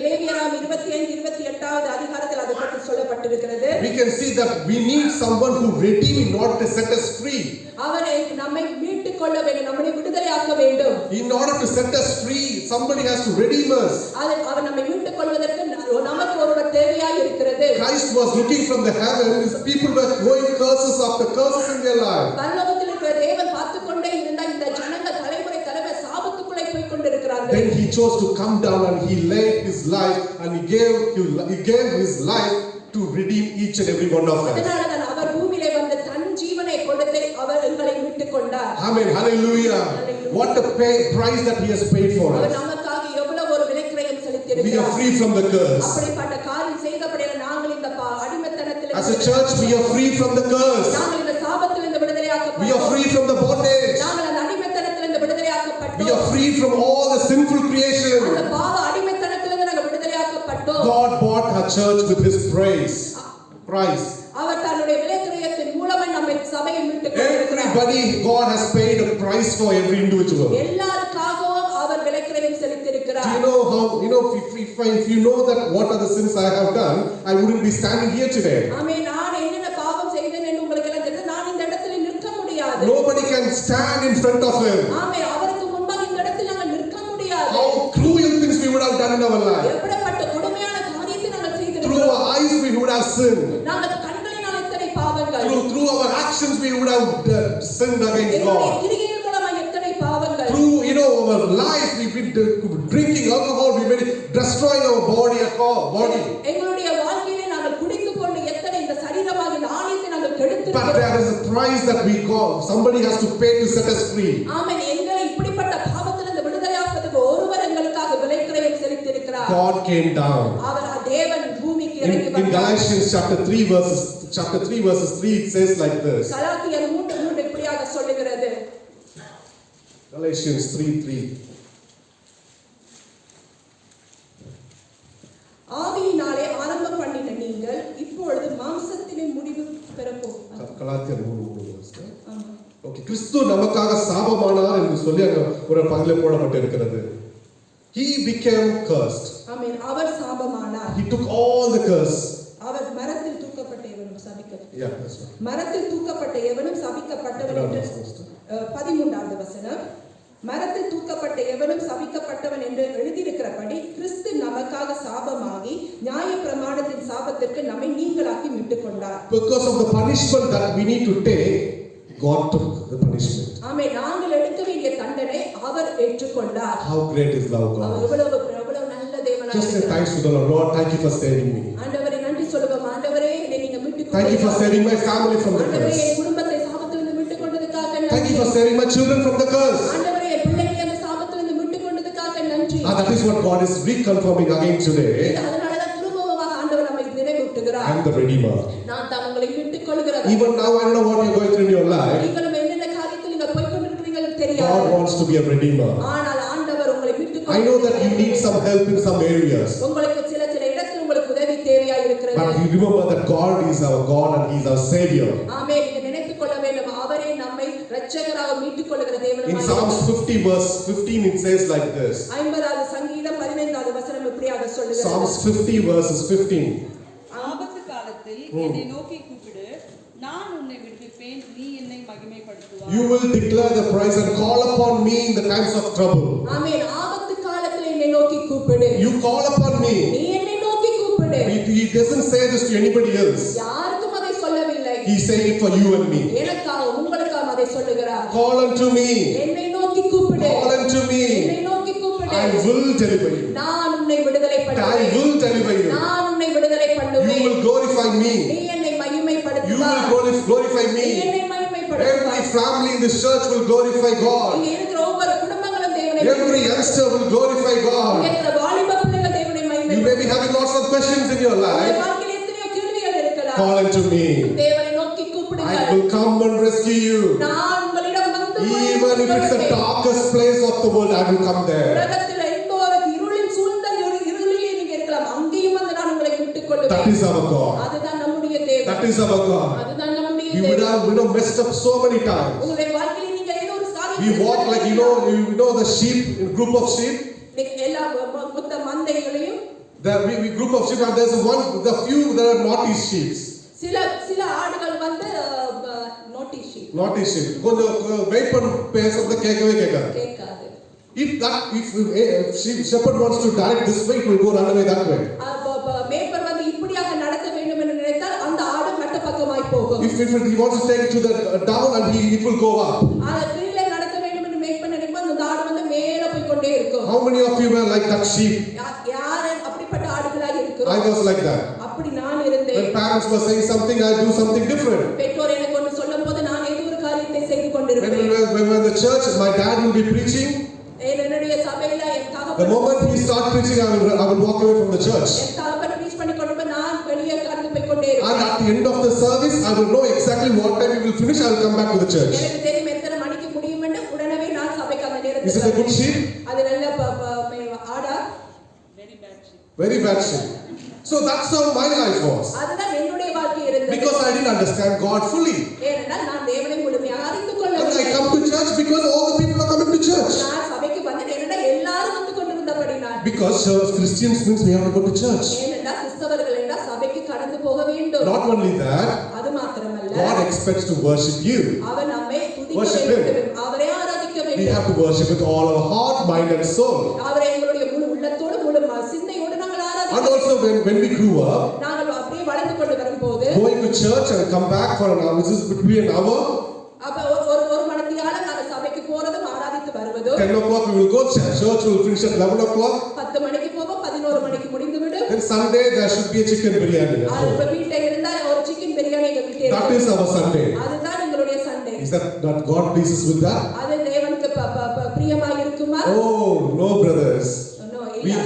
லேவியராம் 25-28வது அதிகாரத்தில் அதை பற்றி சொல்லப்பட்டிருக்கிறது. We can see that we need someone who redeem in order to set us free. அவரை நம்மை மீட்டுக் கொள்ள வேண்டும், நம்மை விடுதலையாக்க வேண்டும். In order to set us free, somebody has to redeem us. அவர் நம்மை மீட்டுக் கொள்வதற்கு நமக்கு ஒருவர் தேவையாய் இருக்கிறது. Christ was looking from the heavens. People were throwing curses after curses in their life. பரலோகத்தில் இருக்கிற தேவன் பார்த்துக் கொண்டே இருந்த இந்த ஜனங்கள் தலைமுறை சாபத்துக்குள்ளே போய் கொண்டிருக்கிறார்கள். Then he chose to come down and he laid his life and he gave his life to redeem each and every one of us. அதனால்தான் அவர் பூமியிலே வந்து தன் ஜீவனை கொடுத்து அவர் எங்களை மீட்டுக் கொண்டார். Amen. Hallelujah. What a price that he has paid for our us. நமக்காக எவ்வளவு ஒரு விலைக்கிரயம் செலுத்தியிருக்கிறார். We are free from the curse. அப்படிப்பட்ட காரியம் செய்தபடியால் நாங்கள் இந்த அடிமைத்தனத்தில் As a church, we are free from the curse. நாங்கள் இந்த சாபத்திலிருந்து விடுதலையாக்கப்பட்டோம். We are free from the bondage. நாங்கள் அந்த அடிமைத்தனத்திலிருந்து விடுதலையாக்கப்பட்டோம். We are free from all the sinful creation. அந்த பாவ அடிமைத்தனத்திலிருந்து நாங்கள் விடுதலையாக்கப்பட்டோம். God bought our church with his price. அவர் தன்னுடைய விலைக்கிரயத்தின் மூலமாய் நம்மை சபையை மீட்டுக் கொண்டிருக்கிறார். Everybody, God has paid a price for every individual. எல்லாருக்காகவும் அவர் விலைக்கிரயம் செலுத்தியிருக்கிறார். Do you know how, if you know that what are the sins I have done, I wouldn't be standing here today. ஆமென். நான் என்னென்ன பாவம் செய்தேன் என்று உங்களுக்கு எல்லாம் தெரியும். நான் இந்த இடத்தில் நிற்க முடியாது. Nobody can stand in front of him. ஆமென். அவருக்கு முன்பாக இந்த இடத்தில் நாங்கள் நிற்க முடியாது. How cruel things we would have done in our life. எப்படிப்பட்ட கொடுமையான காரியத்தை நாங்கள் Through செய்திருக்கிறோம். our eyes we would have sinned. நாங்கள் கண்களினால் எத்தனை பாவங்கள். Through our actions we would have sinned against God. கிரியைகள் மூலமாக எத்தனை பாவங்கள். Through our life we've been drinking alcohol, we've been destroying our body. எங்களுடைய வாழ்க்கையிலே நாங்கள் குடித்துக் கொண்டு எத்தனை இந்த சரீரமாக இந்த ஆலயத்தை நாங்கள் கெடுத்திருக்கிறோம். But there is a price that we call. Somebody has to pay to set us free. ஆமென். எங்களை இப்படிப்பட்ட பாவத்திலிருந்து விடுதலையாக்குவதற்கு ஒருவர் எங்களுக்காக விலைக்கிரயம் செலுத்தியிருக்கிறார். God came down. அவர் தேவன் பூமிக்கு இறங்கி In Galatians chapter 3 verses 3 it says like this. கலாத்தியர் 3:3 இப்படியாக சொல்லுகிறது. Galatians 3:3. ஆவியினாலே ஆரம்பம் பண்ணின நீங்கள் இப்பொழுது மாம்சத்திலே முடிவு பெறப்போம். கலாத்தியர் 3:3. ஓகே, கிறிஸ்து நமக்காக சாபமானார் என்று சொல்லி அங்க ஒரு பகுதியில் போடப்பட்டிருக்கிறது. He became cursed. Amen. Our சாபமானார். He took all the curse. அவர் மரத்தில் தூக்கப்பட்ட எவனும் சபிக்கப்பட்டவன். Yeah, that's right. மரத்தில் தூக்கப்பட்ட எவனும் சபிக்கப்பட்டவன் என்று 13வது வசனம். மரத்தில் தூக்கப்பட்ட எவனும் சபிக்கப்பட்டவன் என்று எழுதியிருக்கிறபடி கிறிஸ்து நமக்காக சாபமாகி நியாயப்பிரமாணத்தின் சாபத்திற்கு நம்மை நீங்களாக்கி மீட்டுக் கொண்டார். Because of the punishment that we need to take, God took the punishment. ஆமென். நாங்கள் எடுக்க வேண்டிய தண்டனை அவர் ஏற்றுக்கொண்டார். How great is love, God. அவர் எவ்வளவு நல்ல தேவனாக Just say இருக்கிறார். thanks to the Lord. Lord, thank you for saving me. ஆண்டவரே நன்றி சொல்லுவோம். ஆண்டவரே என்னை நீங்க மீட்டுக் Thank you for கொண்டீர்கள். saving my family from the ஆண்டவரே curse. என் குடும்பத்தை சாபத்திலிருந்து மீட்டுக் கொண்டதுக்காக Thank நன்றி. you for saving my children from the curse. ஆண்டவரே என் பிள்ளைகளை அந்த சாபத்திலிருந்து மீட்டுக் கொண்டதுக்காக நன்றி. And that is what God is reconfirming again today. அதனாலதான் திரும்பவும் ஆண்டவர் நம்மை நினைவூட்டுகிறார். I am the Redeemer. நான் தான் உங்களை மீட்டுக் கொள்கிறவர். Even now I don't know what you are going through in your life. நீங்களும் என்னென்ன காரியத்தில் நீங்க போய் கொண்டிருக்கிறீர்கள் தெரியாது. God wants to be a Redeemer. ஆனால் ஆண்டவர் உங்களை மீட்டுக் I know that you need some help in some areas. உங்களுக்கு சில இடத்தில் உங்களுக்கு உதவி தேவையாய் இருக்கிறது. But you remember that God is our God and He is our Savior. ஆமென். நீங்க நினைத்துக் கொள்ள வேண்டும் அவரே நம்மை இரட்சகராக மீட்டுக் கொள்கிற தேவனாய் In Psalms 50 verse 15 it says like this. 50வது சங்கீதம் 15வது வசனம் இப்படியாக சொல்லுகிறது. Psalms 50 verses 15. ஆபத்து காலத்தில் என்னை நோக்கி கூப்பிடு, நான் உன்னை விடுவிப்பேன், You will declare the praise and call upon me in the times of trouble. ஆமென். ஆபத்து காலத்தில் என்னை நோக்கி கூப்பிடு. You call upon me. நீ என்னை நோக்கி கூப்பிடு. He doesn't say this to anybody else. யாருக்கும் அதை சொல்லவில்லை. He's saying it for you and me. எனக்காக உங்களுக்காக அதை சொல்லுகிறார். Call unto me. என்னை நோக்கி கூப்பிடு. Call unto me. என்னை நோக்கி கூப்பிடு. I will deliver you. நான் உன்னை விடுதலை I பண்ணுவேன். will deliver you. நான் உன்னை விடுதலை You பண்ணுவேன். will glorify me. நீ என்னை You மகிமைப்படுத்துவாய். will glorify நீ me. என்னை Every மகிமைப்படுத்துவாய். family in this church will glorify God. இங்க இருக்கிற ஒவ்வொரு குடும்பங்களும் தேவனை Every youngster will glorify இங்க God. இருக்கிற வாலிப பிள்ளைகள் தேவனை You may மகிமைப்படுத்துவாய். be having lots of questions in your உங்கள் life. வாழ்க்கையில் எத்தனையோ கேள்விகள் இருக்கலாம். Call unto me. தேவனை நோக்கி I கூப்பிடுங்கள். will come and rescue you. நான் உங்களிடம் வந்து Even if it's the darkest place of the world, I will come there. உலகத்தில் எந்த ஒரு இருளின் சூழ்ந்த ஒரு இருளிலே நீங்க இருக்கலாம், அங்கேயும் வந்து நான் உங்களை விட்டுக் கொள்வேன். That is our God. அதுதான் நம்முடைய தேவன். That is our God. அதுதான் நம்முடைய We would தேவன். have messed up so many times. உங்களுடைய வாழ்க்கையில் நீங்க ஏதோ ஒரு காரியம் We walk like you know the sheep, in group of sheep. எல்லா மொத்த மந்தைகளையும் We group of sheep, and there's the few that are naughty sheep. சில ஆடுகள் வந்து நோட்டி ஷீப் Naughty sheep. கொஞ்சம் வெயிட் பண்ண பேசுறத கேட்கவே கேட்காது. கேட்காது. If shepherd wants to direct this way, it will go run away that way. மேய்ப்பர் வந்து இப்படியாக நடத்த வேண்டும் என்று நினைத்தால் அந்த ஆடு மற்ற பக்கமாய் போகும். If he wants to take it to the down, and it will go up. அதை கீழே நடத்த வேண்டும் என்று மேய்ப்பர் நினைப்பால் அந்த ஆடு வந்து மேல போய் கொண்டே இருக்கும். How many of you were like that sheep? யார் அப்படிப்பட்ட ஆடுகளாக இருக்கிறோம்? I was like that. அப்படி நான் இருந்தேன். When parents were saying something, I do something different. பெற்றோர் எனக்கு ஒன்று சொல்லும்போது நான் ஏதோ ஒரு காரியத்தை செய்து கொண்டிருப்பேன். When we were in the church, my dad will be preaching. என்னுடைய சபையில என் The தகப்பன் moment he start preaching, I will walk away from the church. என் தகப்பன் ப்ரீச் பண்ணி கொண்டு நான் வெளியே கடந்து போய் கொண்டே And இருப்பேன். at the end of the service, I will know exactly what time we will finish. I will come back to the church. எனக்கு தெரியும் எத்தனை மணிக்கு முடியும் என்று உடனே நான் சபைக்கு அந்த Is it a good நேரத்தில் sheep? அது நல்ல ஆடா Very bad sheep. Very bad sheep. So that's how my life was. அதுதான் என்னுடைய வாழ்க்கை இருந்தது. Because I didn't understand God fully. ஏனென்றால் நான் தேவனை முழுமையாக அறிந்து And கொள்ளவில்லை. I come to church because all the people are coming to church. நான் சபைக்கு வந்தேன் ஏனென்றால் எல்லாரும் வந்து கொண்டிருந்தபடி நான். Because Christians means we have to go to church. ஏனென்றால் கிறிஸ்தவர்கள் என்றால் சபைக்கு கடந்து போக வேண்டும். Not only that, அது மாத்திரமல்ல, God expects to worship you. அவர் நம்மை துதிக்க Worship வேண்டும், அவரை ஆராதிக்க We வேண்டும். have to worship with all our heart, mind and soul. அவரை எங்களுடைய முழு உள்ளத்தோடு முழு சிந்தையோடு நாங்கள் And ஆராதிக்க. also when we grew up, நாங்கள் அப்படியே வளர்ந்து கொண்டு வரும்போது going to church and come back for an hour, this is between an hour. அப்ப ஒரு மணித்தியால நாங்கள் சபைக்கு போறதும் ஆராதித்து வருவதும் 10 o'clock we will go, church will finish at 11 o'clock. 10 மணிக்கு போவோம், 11 மணிக்கு முடிந்துவிடும். Then Sunday there should be a chicken biryani. at home. அது வீட்டில் இருந்தால் ஒரு சிக்கன் பிரியாணி எங்க வீட்டில் That இருக்கும். is our Sunday. அதுதான் எங்களுடைய Sunday. Is that God pleases with that? அது தேவனுக்கு பிரியமா இருக்குமா? Oh, no brothers. No, We இல்ல.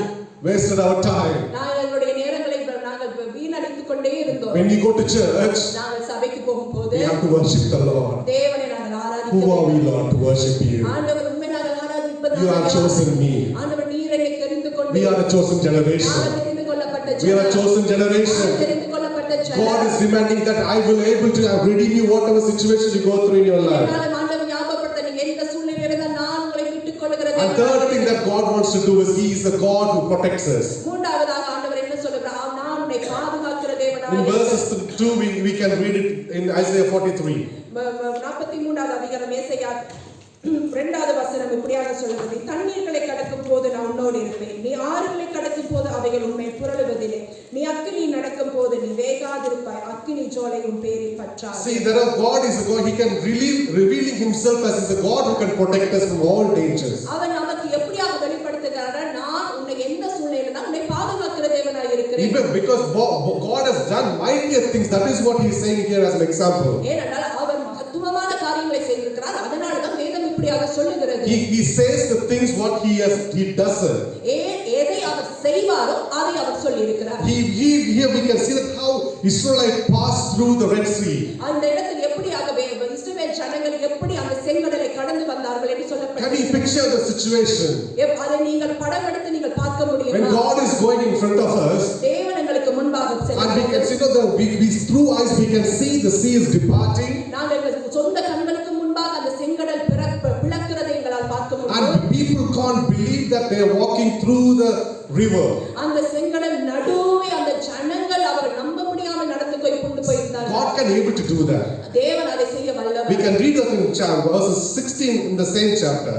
wasted our time. நாங்கள் எங்களுடைய நேரங்களை நாங்கள் வீணடித்துக் கொண்டே இருந்தோம். When we go to church, நாங்கள் சபைக்கு போகும்போது we have to worship the Lord. தேவனை நாங்கள் ஆராதிக்க Who are we, வேண்டும். Lord, to worship you? ஆண்டவர் உண்மை நாங்கள் ஆராதிப்பது You have chosen me. ஆண்டவர் நீர் என்னை தெரிந்து கொண்டு We are a chosen generation. நாங்கள் தெரிந்து கொள்ளப்பட்ட We are a ஜனம். chosen generation. நாங்கள் தெரிந்து கொள்ளப்பட்ட God ஜனம். is demanding that I will able to redeem you whatever situation you go through in your life. இதனால ஆண்டவர் ஞாபகப்படுத்த நீங்க எந்த சூழ்நிலையில இருந்தால் நான் உங்களை விட்டுக் கொள்கிறேன். And third thing that God wants to do is He is the God who protects us. மூன்றாவதாக ஆண்டவர் என்ன சொல்லுகிறார்? நான் உன்னை பாதுகாக்கிற தேவனாக In verses 2 we can read it in Isaiah 43. 43வது அதிகாரம் ஏசாயா 2வது வசனம் இப்படியாக சொல்கிறது. தண்ணீர்களை கடக்கும் போது நான் உன்னோடு இருப்பேன், நீ ஆறுகளை கடக்கும் போது அவைகள் உன்னை புரளுவதில்லை, நீ அக்கினி நடக்கும் போது நீ வேகாதிருப்பாய், அக்கினி ஜோலை உன் பேரில் பற்றாது. See, God is a God. He can revealing Himself as He's a God who can protect us from all dangers. அவன் நமக்கு எப்படியாக வெளிப்படுத்துகிறார்? நான் உன்னை எந்த சூழ்நிலையில தான் உன்னை பாதுகாக்கிற தேவனாக இருக்கிறேன். Even because God has done mightier things, that is what He is saying here as an example. ஏனென்றால் அவர் மகத்துவமான காரியங்களை செய்திருக்கிறார். அதனால தான் வேதம் இப்படியாக சொல்லுகிறது. He says the things what He does. எதை அவர் செய்வாரோ அதை அவர் சொல்லி இருக்கிறார். Here we can see that how Israelite passed through the Red Sea. அந்த இடத்தில் எப்படியாக இஸ்ரவேல் ஜனங்கள் எப்படி அந்த செங்கடலை கடந்து வந்தார்கள் என்று Can சொல்லப்பட்டது. you picture the situation? அதை நீங்கள் படம் எடுத்து நீங்கள் பார்க்க When முடியுமா? God is going in front of us, தேவன் எங்களுக்கு முன்பாக and we can செல்கிறார். see through eyes we can see the sea is departing, நாங்கள் எங்கள் சொந்த கண்களுக்கு முன்பாக அந்த செங்கடல் பிளக்கிறதை எங்களால் பார்க்க முடியும். and people can't believe that they are walking through the river. அந்த செங்கடல் நடுவே அந்த ஜனங்கள் அவர் நம்ப முடியாமல் நடந்து போய் கொண்டு போயிருந்தார்கள். செய்கிறார்கள். God can able to do that. தேவன் அதை செய்ய We வல்லவர். can read that in verses 16 in the same chapter.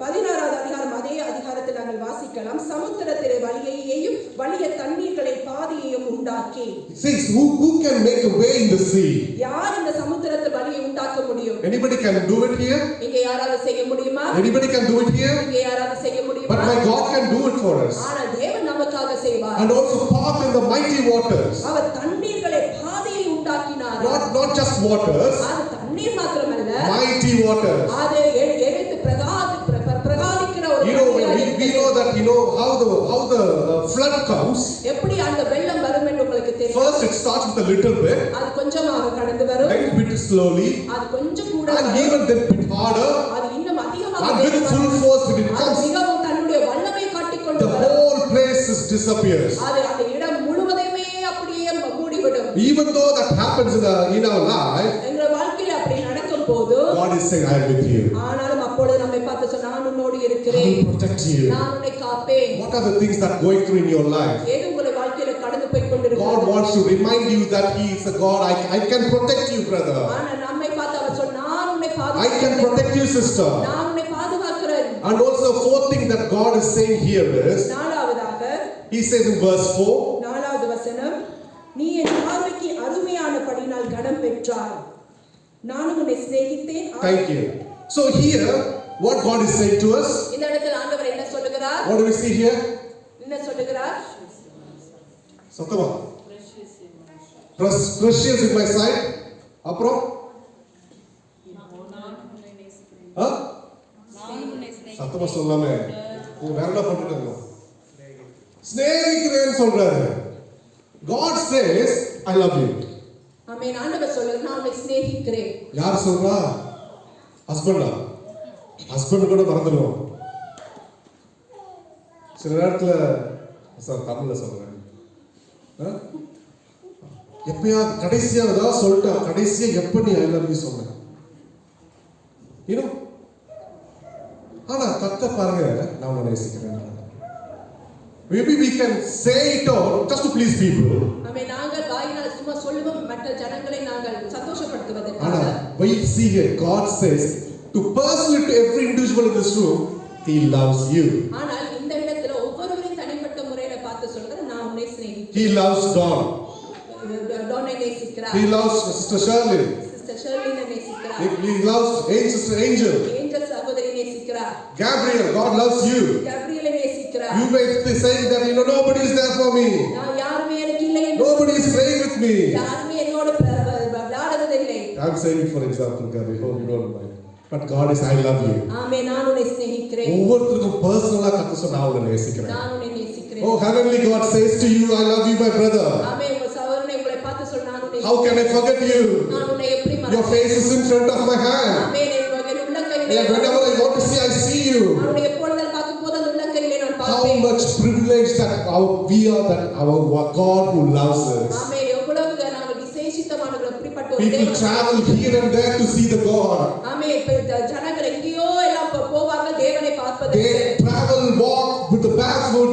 16வது அதிகாரம் அதே அதிகாரத்தில் நாங்கள் வாசிக்கலாம். சமுத்திரத்திலே வலிய தண்ணீர்களை பாதையையும் உண்டாக்கி. It says, who can make a way in the sea? யார் இந்த சமுத்திரத்தில் வழியை உண்டாக்க முடியும்? Anybody can do it here? இங்கே யாராவது செய்ய முடியுமா? Anybody can do it here? இங்கே யாராவது செய்ய முடியுமா? But my God can do it for us. ஆனால் தேவன் நமக்காக செய்வார். And also part in the mighty waters. அவர் தண்ணீர்களை பாதையை உண்டாக்கினார். Not just waters. அது தண்ணீர் மாத்திரமல்ல, Mighty waters. அது எரித்து பிரகாதிக்கிற ஒரு We know that how the flood comes. எப்படி அந்த வெள்ளம் வரும் என்று உங்களுக்கு தெரியும். First it starts with a little bit. அது கொஞ்சமாக கடந்து வரும். Then bit slowly. அது கொஞ்சம் கூட And even then bit harder. அது இன்னும் அதிகமாக And with full force when it comes, மிகவும் தன்னுடைய வல்லமை காட்டிக்கொண்டு the வரும். whole place disappears. அது அந்த இடம் முழுவதுமே அப்படியே மூடிவிடும். Even though that happens in our life, எங்கள் வாழ்க்கையில அப்படி நடக்கும்போது God is saying, I am with you. ஆனாலும் அப்பொழுது நம்மை பார்த்து சொன்ன, நான் உன்னோடு I இருக்கிறேன், will protect you. நான் உன்னை காப்பேன். What are the things that are going through in your life? ஏது உங்கள் வாழ்க்கையில கடந்து போய் கொண்டிருக்கிறது. God wants to remind you that He is a God. I can protect you, brother. ஆனா நம்மை பார்த்து அவர் சொன்ன, நான் உன்னை I can பாதுகாக்கிறேன், protect you, sister. நான் உன்னை பாதுகாக்கிறேன். And also, fourth thing that God is saying here is, நாலாவதாக He says in verse 4, 4வது வசனம், நீ என் பார்வைக்கு அருமையானபடியினால் கனம் பெற்றாய், நான் உன்னை சிநேகித்தேன். thank you. So here, what God is saying to us, இந்த இடத்தில் ஆண்டவர் என்ன சொல்லுகிறார்? what do we see here? என்ன சொல்லுகிறார்? Sattama. Precious in my sight. Precious in my sight. அப்புறம் நான் உன்னை நேசிக்கிறேன். ஆ? நான் உன்னை சிநேகிக்கிறேன். சத்தமா சொல்லாமே வேற என்ன பண்ணிட்டு ஸ்நேகிக்கிறேன்னு சொல்றாரு. God says, I love you. ஆமென். ஆண்டவர் சொல்றார், நான் உன்னை சிநேகிக்கிறேன். யார் சொல்றா? ஹஸ்பண்டா? ஹஸ்பண்ட் கூட மறந்துடுவோம். சில நேரத்துல சார் தமிழ்ல சொல்றேன், எப்பயா கடைசியா ஏதாவது சொல்லிட்டா, கடைசியா எப்ப நீ ஐ லவ் யூ சொன்ன ஆனா கத்த பாருங்க, நான் உன்னை நேசிக்கிறேன். Maybe we can say it out just to please people. ஆமென். நாங்கள் வாயினால் சும்மா சொல்லுவோம் மற்ற ஜனங்களை நாங்கள் ஆனா சந்தோஷப்படுத்துவதற்காக. we see here God says to personally to every individual in this room, He loves you. ஆனால் இந்த இடத்துல ஒவ்வொருவரையும் தனிப்பட்ட முறையில பார்த்து சொல்றாரு, நான் உன்னை சிநேகிக்கிறேன். He loves Don. டோனை நேசிக்கிறார். He loves Sister Shirley. Sister ஷர்லினை நேசிக்கிறார். He loves Sister Angel. Angel சகோதரி நேசிக்கிறார். Gabriel, God loves you. கப்ரியலை நேசிக்கிறார். You may be saying that nobody is there for me. நான் யாருமே எனக்கு இல்லை என்று Nobody is praying with me. யாருமே என்னோடு விளையாடுவதில்லை. I'm saying it for example, Gabriel. Hope you don't mind. But God is, I love you. ஆமென். நான் உன்னை சிநேகிக்கிறேன். ஒவ்வொருத்தருக்கும் பர்சனலா கத்த சொன்னா நான் உன்னை நேசிக்கிறேன். நான் உன்னை நேசிக்கிறேன். Oh, heavenly God says to you, I love you, my brother. ஆமென். உங்கள் சகோதரனை உங்களை பார்த்து சொன்ன, நான் உன்னை How can I forget you? நான் உன்னை எப்படி Your face is in front of my hand. Amen. N உள்ளங்கையிலே And whenever I want to see, I see you. நான் உன்னை எப்பொழுதும் பார்க்கும்போது அந்த உள்ளங்கையிலே நான் How பார்ப்பேன். much privilege that we are, that our God who loves us. ஆமென். எவ்வளவு நாங்கள் விசேஷித்தமானவர்கள், அப்படிப்பட்ட ஒரு People தேவன். travel here and there to see the God. ஆமென். ஜனங்கள் எங்கேயோ எல்லாம் போவாங்க தேவனை பார்ப்பதற்கு. They travel, walk with the barefoot.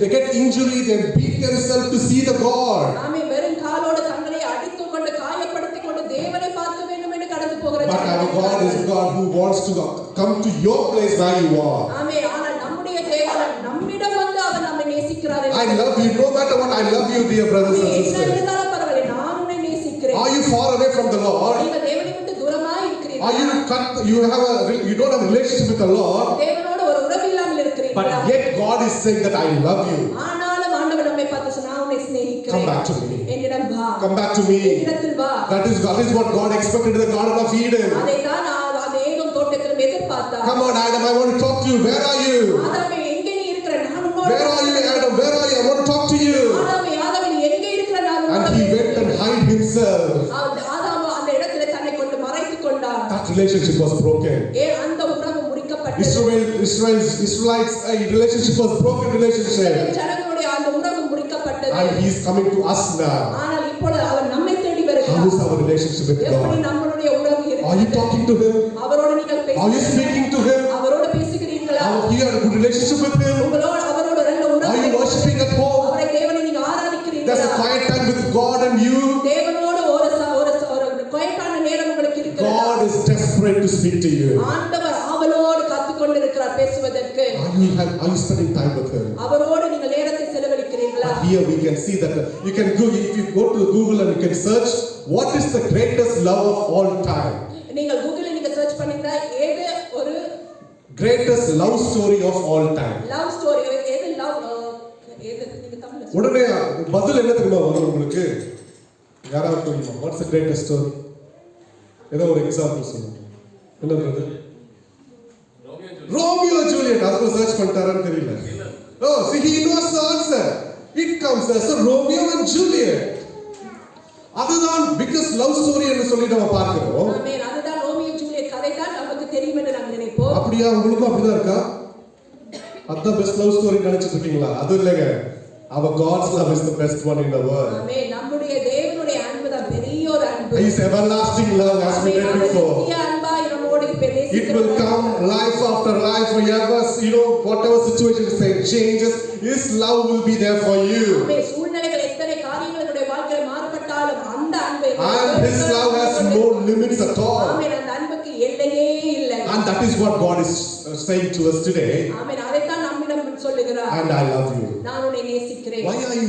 They get injury. They beat themselves to see the God. ஆமென். வெறும் காலோடு தங்களை அடித்துக் கொண்டு காயப்படுத்திக் கொண்டு தேவனை பார்க்க வேண்டும் என்று கடந்து போகிற But our God is a God who wants to come to your place where you are. ஆமென். ஆனால் நம்முடைய தேவன் நம்மிடம் வந்து அவர் நம்மை நேசிக்கிறார். I love you. No matter what, I love you, dear brothers and என்ன sisters. இருந்தாலும் பரவாயில்லை, நான் உன்னை நேசிக்கிறேன். Are you far away from the Lord? நீங்கள் தேவனை விட்டு தூரமாய் Are you இருக்கிறீர்களா? you don't have a relationship with the Lord? தேவனோடு ஒரு உறவு இல்லாமல் இருக்கிறீர்களா? But yet God is saying that I love you. ஆனாலும் ஆண்டவர் நம்மை பார்த்து சொன்னா, நான் உன்னை Come சிநேகிக்கிறேன். back to me. என்னிடம் வா. Come back to me. என்னிடத்தில் வா. That is what God expected in the Garden of Eden. அதைத்தான் அந்த Eden தோட்டத்திலும் எதிர்பார்த்தார். Come on, Adam, I want to talk to you. Where are you? ஆதாமே, எங்கே நீ இருக்கிற? நான் உன்னோடு Where are you, Adam? Where are you? I want to talk to you. ஆதாமே, ஆதாமே, நீ எங்கே இருக்கிற? நான் And உன்னோடு he went and hid himself. ஆதாம் அந்த இடத்திலே தன்னை கொண்டு மறைத்துக் கொண்டான். That relationship was broken. அந்த உறவு முறிக்கப்பட்டது. Israelites relationship was broken relationship. ஜனங்களுடைய அந்த உறவு முறிக்கப்பட்டது. And he is coming to us now. ஆனால் இப்பொழுது அவர் நம்மை தேடி How வருகிறார். is our relationship with எப்படி God? நம்மளுடைய உறவு Are you இருக்கிறது? talking to him? அவரோடு நீங்கள் Are you speaking to him? அவரோடு பேசுகிறீர்களா? Are you in a good relationship with him? அவரோடு நல்ல Are உறவு. you worshiping at home? அவரை தேவனை நீங்க There's ஆராதிக்கிறீர்களா? a quiet time with God and you. தேவனோடு to speak to you. ஆண்டவர் ஆவலோடு காத்துக் கொண்டிருக்கிறார் பேசுவதற்கு. Are you spending time with him? அவரோடு நீங்கள் நேரத்தை செலவழிக்கிறீர்களா? Here we can see that you can go, if you go to Google and you can search what is the greatest love of all time. நீங்கள் கூகுளில் நீங்க சர்ச் பண்ணீங்கன்னா ஏது ஒரு Greatest love story of all time. Love story ஏது லவ் ஏது நீங்க தமிழ்ல சொல்லுங்க. உடனே பதில் என்ன தெரியுமா வரும் உங்களுக்கு? யாராவது தெரியுமா? What's the greatest story? ஏதோ ஒரு எக்ஸாம்பிள் சொல்லுங்க. என்ன பிரதர்? Romeo Juliet. அதுக்கு சர்ச் பண்ணிட்டாரான்னு தெரியல. Oh, see, he knows the answer. It comes as a Romeo and Juliet. அதுதான் biggest love story என்று சொல்லி நம்ம பார்க்கிறோம். ஆமென். அதுதான் ரோமியோ ஜூலியட் கதை தான் நமக்கு தெரியும் என்று நாம் நினைப்போம். அப்படியா? உங்களுக்கும் அப்படிதான் இருக்கா? அதான் பெஸ்ட் லவ் ஸ்டோரி நினைச்சிட்டு இருக்கீங்களா? அது இல்லைங்க. Our God's love is the best one in the world. ஆமென். நம்முடைய தேவனுடைய அன்பு தான் பெரிய ஒரு அன்பு. His everlasting love as we read before. நித்திய அன்பாய் நம்மோடு பேசிக்கிறார். It will come life after life forever. You know, whatever situation changes, His love will be there for you. ஆமென். சூழ்நிலைகள் எத்தனை காரியங்கள் நம்முடைய வாழ்க்கையில் மாறுபட்டாலும் அந்த அன்பை And His love has no limits at all. ஆமென். அந்த அன்புக்கு எல்லையே இல்லை. And that is what God is saying to us today. ஆமென். அதைத்தான் நம்மிடம் சொல்லுகிறார். And I love you. நான் உன்னை நேசிக்கிறேன். Why are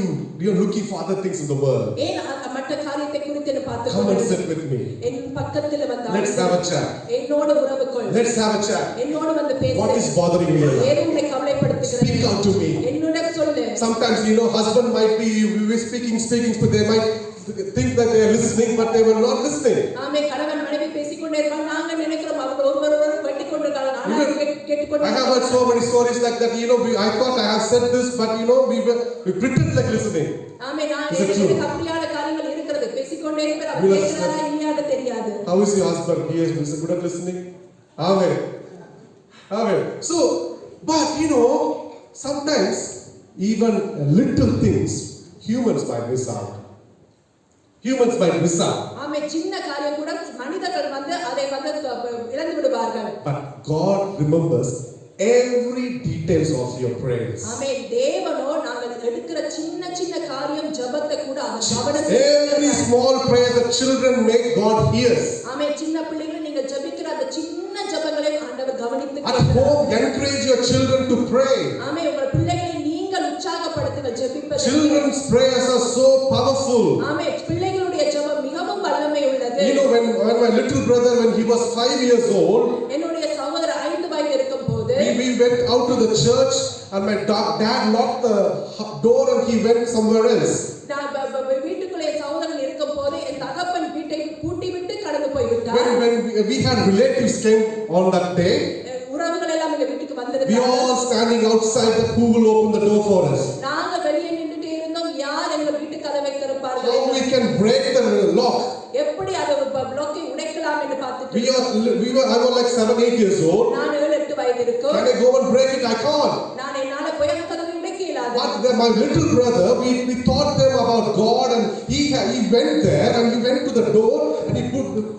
you looking for other things in the world? ஏன் மற்ற காரியத்தை குறித்து என்ன பார்த்து Come and sit with me. என் பக்கத்தில் வந்து Let's have a chat. என்னோடு உறவு கொள். Let's have a chat. என்னோடு வந்து பேசு. What is bothering you? ஏன் உன்னை கவலைப்படுத்துகிறது? Speak out to me. என்னிடம் சொல்லு. Sometimes, husband might be speaking, but they might think that they are listening, but they were not listening. ஆமென். கணவன் மனைவி பேசிக்கொண்டே இருப்பாங்க. நாங்க நினைக்கிறோம் அவர்கள் ஒருவர் வெட்டிக்கொண்டிருக்காங்க. ஆனா கேட்டுக்கொண்டே. I have heard so many stories like that. I thought I have said this, but we pretend like listening. ஆமென். நான் Is it true? எனக்கு அப்படியான காரியங்கள் இருக்கிறது. பேசிக்கொண்டே இருப்பார். அவர் கேட்கிறாரா இல்லையான்னு தெரியாது. How is your husband? He is good at listening. Amen. Amen. So, but sometimes even little things humans might miss out. Humans might miss out. ஆமென். சின்ன காரியம் கூட மனிதர்கள் வந்து அதை வந்து இழந்து விடுவார்கள். But God remembers every details of your prayers. ஆமென். தேவனோ நாங்கள் எடுக்கிற சின்ன சின்ன காரியம் ஜெபத்தை கூட அவர் கவனித்து Every small prayer that children make, God hears. ஆமென். சின்ன பிள்ளைகள் நீங்க ஜெபிக்கிற அந்த சின்ன ஜெபங்களை ஆண்டவர் கவனித்து At home, encourage your children to pray. ஆமென். உங்கள் பிள்ளைகளை நீங்கள் உற்சாகப்படுத்துங்கள் ஜெபிப்பதற்கு. Children's prayers are so powerful. ஆமென். பிள்ளைகளுடைய ஜெபம் மிகவும் வல்லமை உள்ளது. When my little brother, when he was 5 years old, என்னுடைய சகோதரர் 5 வயது இருக்கும்போது we went out to the church and my dad locked the door and he went somewhere else. நான் வீட்டுக்குள்ளே சகோதரன் இருக்கும்போது என் தகப்பன் வீட்டை பூட்டி விட்டு கடந்து போய் விட்டார். When we had relatives came on that day, உறவுகள் எல்லாம் எங்க வீட்டுக்கு we வந்திருந்தாங்க. all standing outside that who will open the door for us. நாங்க வெளியே நின்னுட்டே இருந்தோம். யார் எங்க வீட்டு கதவை திறப்பார்கள்? How we can break the lock? எப்படி அதை ப்ளாக்கை உடைக்கலாம் என்று பார்த்துட்டு I was like 7-8 years old. நான் 7-8 வயது இருக்கும். Can I go and break it? I can't. நான் என்னால போய் அந்த கதவை உடைக்க இயலாது. But my little brother, we taught them about God, and he went there and he went to the door and he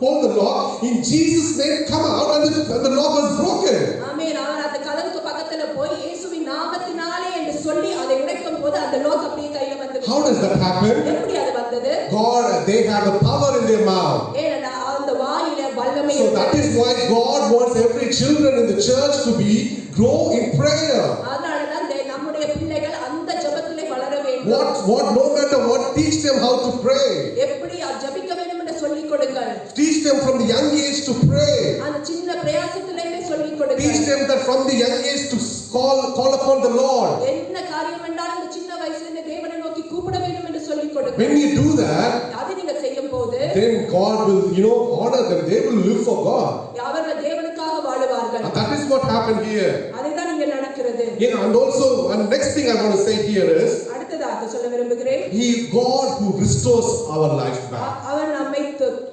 pulled the lock. In Jesus' name, come out, and the lock was broken. ஆமென். அவர் அந்த கதவுக்கு பக்கத்துல போய் இயேசுவின் நாமத்தினாலே என்று சொல்லி அதை உடைக்கும் போது அந்த லாக் அப்படியே கையில வந்து. How does that happen? எப்படி அது வந்தது? God, they have the power in their mouth. ஏன்னா அந்த வாயில வல்லமை So இருக்கு. that is why God wants every children in the church to grow in prayer. அதனால தான் நம்முடைய பிள்ளைகள் அந்த ஜெபத்திலே வளர வேண்டும். No matter what, teach them how to pray. எப்படி ஜெபிக்க வேண்டும் என்று சொல்லிக் கொடுங்கள். Teach them from the young age to pray. அந்த சின்ன பிரயாசத்திலேயே சொல்லிக் கொடுங்கள். Teach them that from the young age to call upon the Lord. என்ன காரியம் என்றாலும் அந்த சின்ன வயசுல தேவனை நோக்கி கூப்பிட வேண்டும் என்று சொல்லிக் கொடுங்கள். When you do that, அதை நீங்க செய்யும்போது then God will honor them. They will live for God. அவர்கள் தேவனுக்காக வாழுவார்கள். And that is what happened here. அதுதான் இங்க நடக்கிறது. And next thing I want to say here is, அடுத்ததாக சொல்ல விரும்புகிறேன். God who restores our life back. அவர் நம்மை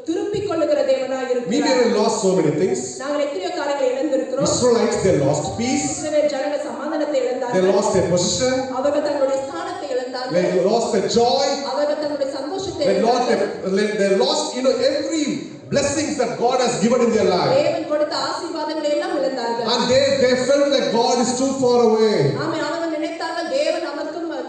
திருப்பிக் கொள்ளுகிற தேவனாய் இருக்கிறார். We may have lost so many things. நாங்கள் எத்தனையோ காரியங்களை இழந்திருக்கிறோம். Israelites, they lost peace. இஸ்ரவேல் ஜனங்கள் சமாதானத்தை They இழந்தார்கள். lost their position. அவர்கள் தங்களுடைய ஸ்தானத்தை இழந்தார்கள். They lost their joy. அவர்கள் தங்களுடைய சந்தோஷத்தை They இழந்தார்கள். lost every blessings that God has given in their life. தேவன் கொடுத்த ஆசீர்வாதங்களை எல்லாம் இழந்தார்கள். And they felt like God is too far away. ஆமென். அவர்கள் நினைத்தார்கள் தேவன்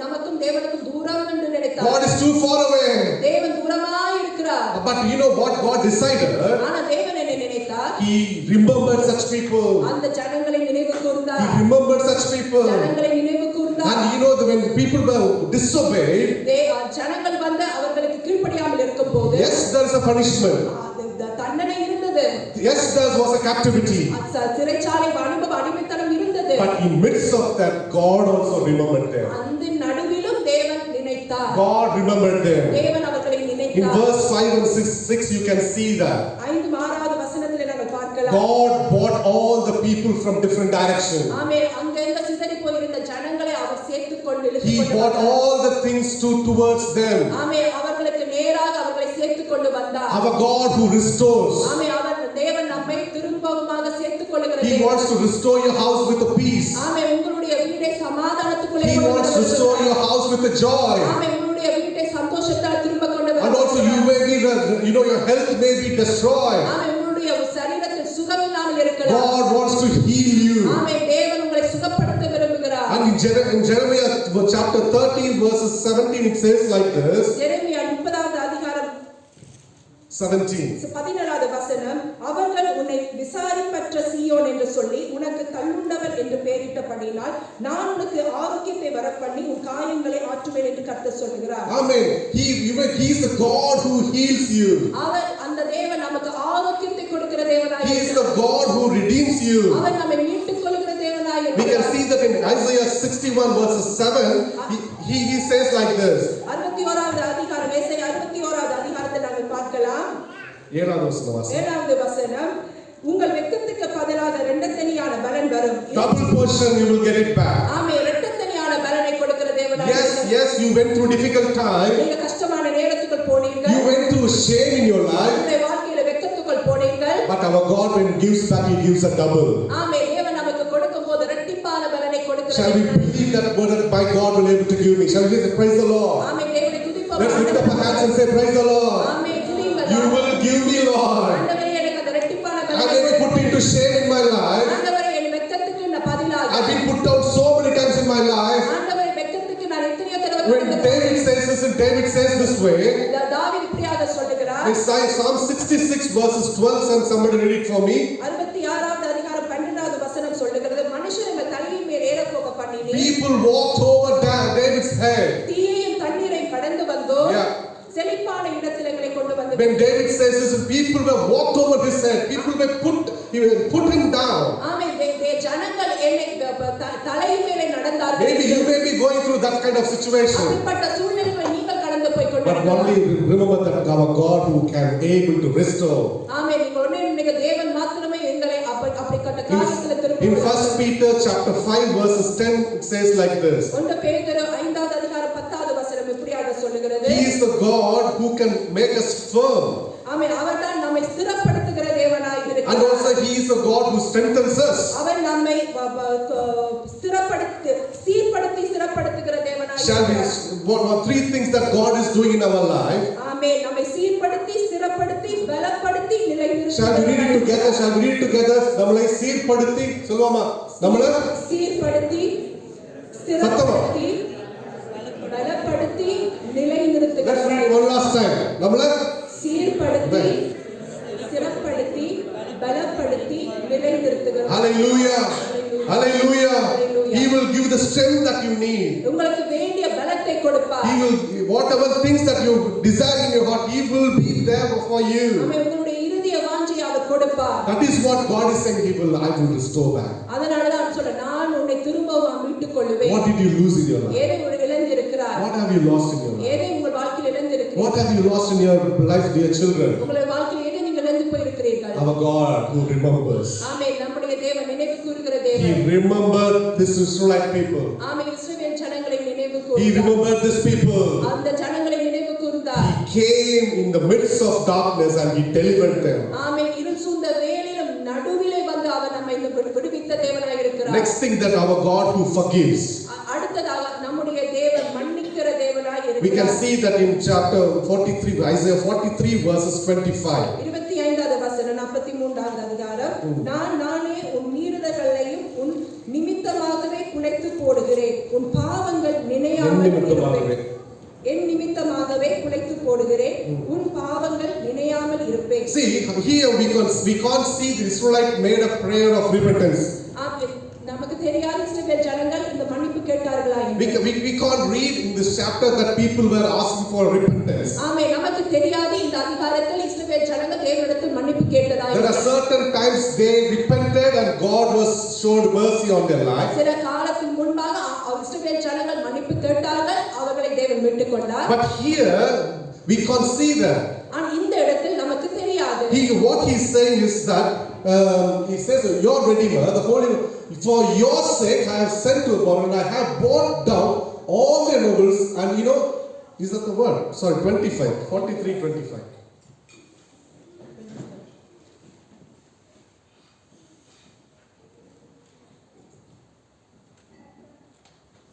நமக்கும் தேவனுக்கும் தூரம் என்று நினைத்தார்கள். God is too far away. தேவன் தூரமாய் இருக்கிறார். But what God decided? ஆனா தேவன் என்ன நினைத்தார்? He remembered such people. அந்த ஜனங்களை நினைவு கூர்ந்தார். He remembered such people. ஜனங்களை நினைவு கூர்ந்தார். And you know that when people were disobeyed, ஜனங்கள் வந்து அவர்களுக்கு கீழ்ப்படியாமல் இருக்கும்போது yes, there is a punishment. தண்டனை இருந்தது. Yes, there was a captivity. சிறைச்சாலை அடிமைத்தனம் இருந்தது. But in midst of that, God also remembered them. அந்த நடுவிலும் தேவன் நினைத்தார். God remembered them. தேவன் அவர்களை நினைத்தார். In verse 5 and 6 you can see that. 5-6 வசனத்திலே நாங்கள் பார்க்கலாம். God brought all the people from different directions. ஆமென். அங்கங்க சிதறி போயிருந்த ஜனங்களை அவர் சேர்த்துக்கொண்டு He brought all the things towards them. ஆமென். அவர்களுக்கு நேராக அவர்களை சேர்த்துக்கொண்டு வந்தார். Our God who restores. ஆமென். அவர் தேவன் நம்மை திரும்பவுமாக சேர்த்துக்கொள்ளுகிற He தேவன். wants to restore your house with a peace. ஆமென். உங்களுடைய வீட்டை சமாதானத்துக்குள்ளே He கொண்டு wants to restore your house with a joy. ஆமென். உங்களுடைய வீட்டை சந்தோஷத்தால் திரும்ப கொண்டு வர. And also you may be, your health may be destroyed. ஆமென். உங்களுடைய சரீரத்தில் சுகம் இல்லாமல் இருக்கலாம். God wants to heal you. ஆமென். தேவன் உங்களை சுகப்படுத்த விரும்புகிறார். And in Jeremiah chapter 30 verses 17 it says like this. எரேமியா 30வது அதிகாரம் 17. 17வது வசனம், அவர்கள் உன்னை விசாரிப்பற்ற சீயோன் என்று சொல்லி உனக்கு தள்ளுண்டவர் என்று பெயரிட்டபடியினால் நான் உனக்கு ஆரோக்கியத்தை வரப்பண்ணி உன் காயங்களை ஆற்றுவேன் என்று கர்த்தர் சொல்கிறார். Amen. He is the God who heals you. அவர் அந்த தேவன் நமக்கு ஆரோக்கியத்தை கொடுக்கிற தேவனாய் He is the God who redeems you. அவர் நம்மை மீட்டுக் கொள்கிற தேவனாய் We can see that in Isaiah 61 verses 7 he says like this. 61வது அதிகாரம் ஏசாயா 61வது அதிகாரத்தை நாங்கள் பார்க்கலாம். 7வது வசனம், உங்கள் வெட்கத்துக்கு பதிலாக இரட்டத்தனியான பலன் வரும். Double portion you will get it back. ஆமென். இரட்டத்தனியான பலனை கொடுக்கிற தேவனாய். Yes, you went through difficult time. நீங்க கஷ்டமான நேரத்துக்குள் போனீர்கள். You went through shame in your life. உங்களுடைய வாழ்க்கையில வெட்கத்துக்குள் போனீர்கள். But our God when he gives back he gives a double. ஆமென். தேவன் நமக்கு கொடுக்கும்போது இரட்டிப்பான பலனை கொடுக்கிறார். Shall we believe that word that my God will able to give me? Shall we say praise the Lord? ஆமென். தேவனை துதிப்போம். Let's lift up our hands and say praise the Lord. Amen. You will give me, Lord. ஆண்டவரே எனக்கு அந்த இரட்டிப்பான I பலனை may be put into shame in my life. ஆண்டவரே என் வெட்கத்துக்கு நான் பதிலாக I've been put down so many times in my life. ஆண்டவரே வெட்கத்துக்கு நான் எத்தனையோ தடவை When David says this way, தாவீது இப்படியாக சொல்லுகிறார். in Psalm 66 verses 12, and somebody read it for me. 66வது அதிகாரம் 12வது வசனம் சொல்லுகிறது, மனுஷர்கள் தலையின் மேல் ஏற போக பண்ணினீர். People walked over David's head. தீயையும் தண்ணீரையும் கடந்து வந்தோம். Yeah. செழிப்பான இடத்தில் எங்களை கொண்டு வந்து. When David says this, people were walked over his head. People were put him down. ஆமென். ஜனங்கள் என்னை தலையின் மேலே நடந்தார்கள். Maybe you may be going through that kind of situation. அப்படிப்பட்ட சூழ்நிலைகளை நீங்கள் கடந்து போய் But கொண்டிருக்கிறீர்கள். only remember that our God who can able to restore. ஆமென். நீங்கள் ஒண்ணே நினைக்க, தேவன் மாத்திரமே எங்களை அப்படிப்பட்ட காரியத்துல திருப்பி. In 1 Peter chapter 5 verses 10 it says like this. 1 பேதுரு 5வது அதிகாரம் 10வது வசனம் இப்படியாக சொல்லுகிறது. He is the God who can make us firm. ஆமென். அவர்தான் நம்மை ஸ்திரப்படுத்துகிற தேவனாய் இருக்கிறார். And also he is the God who strengthens us. அவர் நம்மை ஸ்திரப்படுத்துகிற தேவனாய் Shall we இருக்கிறார். what are three things that God is doing in our life? ஆமென். நம்மை சீர்படுத்தி, ஸ்திரப்படுத்தி, பலப்படுத்தி, நிலைநிறுத்தி. Shall we read it together? நம்மளை சீர்படுத்தி சொல்லுவாமா? நம்மளை சீர்படுத்தி, ஸ்திரப்படுத்தி, பலப்படுத்தி, நிலைநிறுத்துகிற. Let's read one last time. நம்மளை சீர்படுத்தி, ஸ்திரப்படுத்தி, பலப்படுத்தி, நிலைநிறுத்துகிற. Hallelujah. Hallelujah. He will give the strength that you need. உங்களுக்கு வேண்டிய பலத்தை கொடுப்பார். He will whatever things that you desire in your heart, he will be there for you. ஆமென். உங்களுடைய இருதய வாஞ்சையை அவர் கொடுப்பார். That is what God is saying. I will restore back. அதனால தான் சொல்ல, நான் உன்னை திரும்பவும் மீட்டுக் கொள்வேன். What did you lose in your life? எதை இழந்திருக்கிறார்? What have you lost in your life? எதை உங்கள் வாழ்க்கையில் இழந்திருக்கிறீர்கள்? What have you lost in your life, dear children? உங்களுடைய வாழ்க்கையில் எதை நீங்கள் இழந்து போயிருக்கிறீர்கள்? Our God who remembers. ஆமென். நம்முடைய தேவன் நினைவு கூறுகிற He தேவன். remembered this Israelite people. ஆமென். இஸ்ரவேல் ஜனங்களை நினைவு He கூர்ந்தார். remembered this people. அந்த ஜனங்களை நினைவு கூர்ந்தார். He came in the midst of darkness and he delivered them. ஆமென். இருள் சூழ்ந்த வேளையிலும் நடுவிலே வந்து அவர் நம்மை விடுவித்த தேவனாய் இருக்கிறார். Next thing that our God who forgives. அடுத்ததாக நம்முடைய தேவன் மன்னிக்கிற தேவனாய் இருக்கிறார். We can see that in chapter 43, Isaiah 43 verses 25. 25வது வசனம் 43வது அதிகாரம். நானே உன் மீறுதல்களையும் உன் நிமித்தமாகவே குலைத்து போடுகிறேன். உன் பாவங்கள் நினையாமல் இருப்பேன். என் நிமித்தமாகவே குலைத்து போடுகிறேன். உன் பாவங்கள் நினையாமல் இருப்பேன். See, here we can't see the Israelite made a prayer of repentance. நமக்கு தெரியாத இஸ்ரவேல் ஜனங்கள் இந்த மன்னிப்பு கேட்டார்களா We can't read in this chapter that people were asking for repentance. ஆமென். நமக்கு தெரியாத இந்த அதிகாரத்தில் இஸ்ரவேல் ஜனங்கள் தேவனிடத்தில் மன்னிப்பு கேட்டதா There are certain times they repented and God was showed mercy on their life. சில காலத்துக்கு முன்பாக இஸ்ரவேல் ஜனங்கள் மன்னிப்பு கேட்டார்கள், அவர்களை தேவன் மீட்டுக்கொண்டார். But here we can't see that. ஆனா இந்த இடத்தில் நமக்கு தெரியாது. What he's saying is that he says, your Redeemer, the Holy, for your sake I have sent to Babylon, I have brought down all their nobles, and is that the word? Sorry, 25, 43, 25.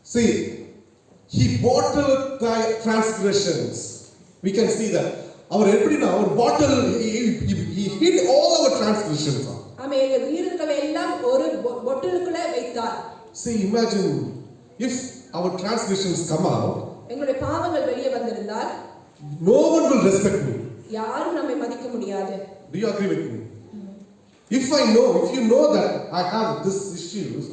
See, he bottled thy transgressions. We can see that. Our bottle, he hid all our transgressions. ஆமென். மீறுதல்களை எல்லாம் ஒரு பொட்டலுக்குள்ள வைத்தார். See, imagine if our transgressions come out, எங்களுடைய பாவங்கள் வெளியே வந்திருந்தால் no one will respect me. யாரும் நம்மை மதிக்க முடியாது. Do you agree with me? If you know that I have this issues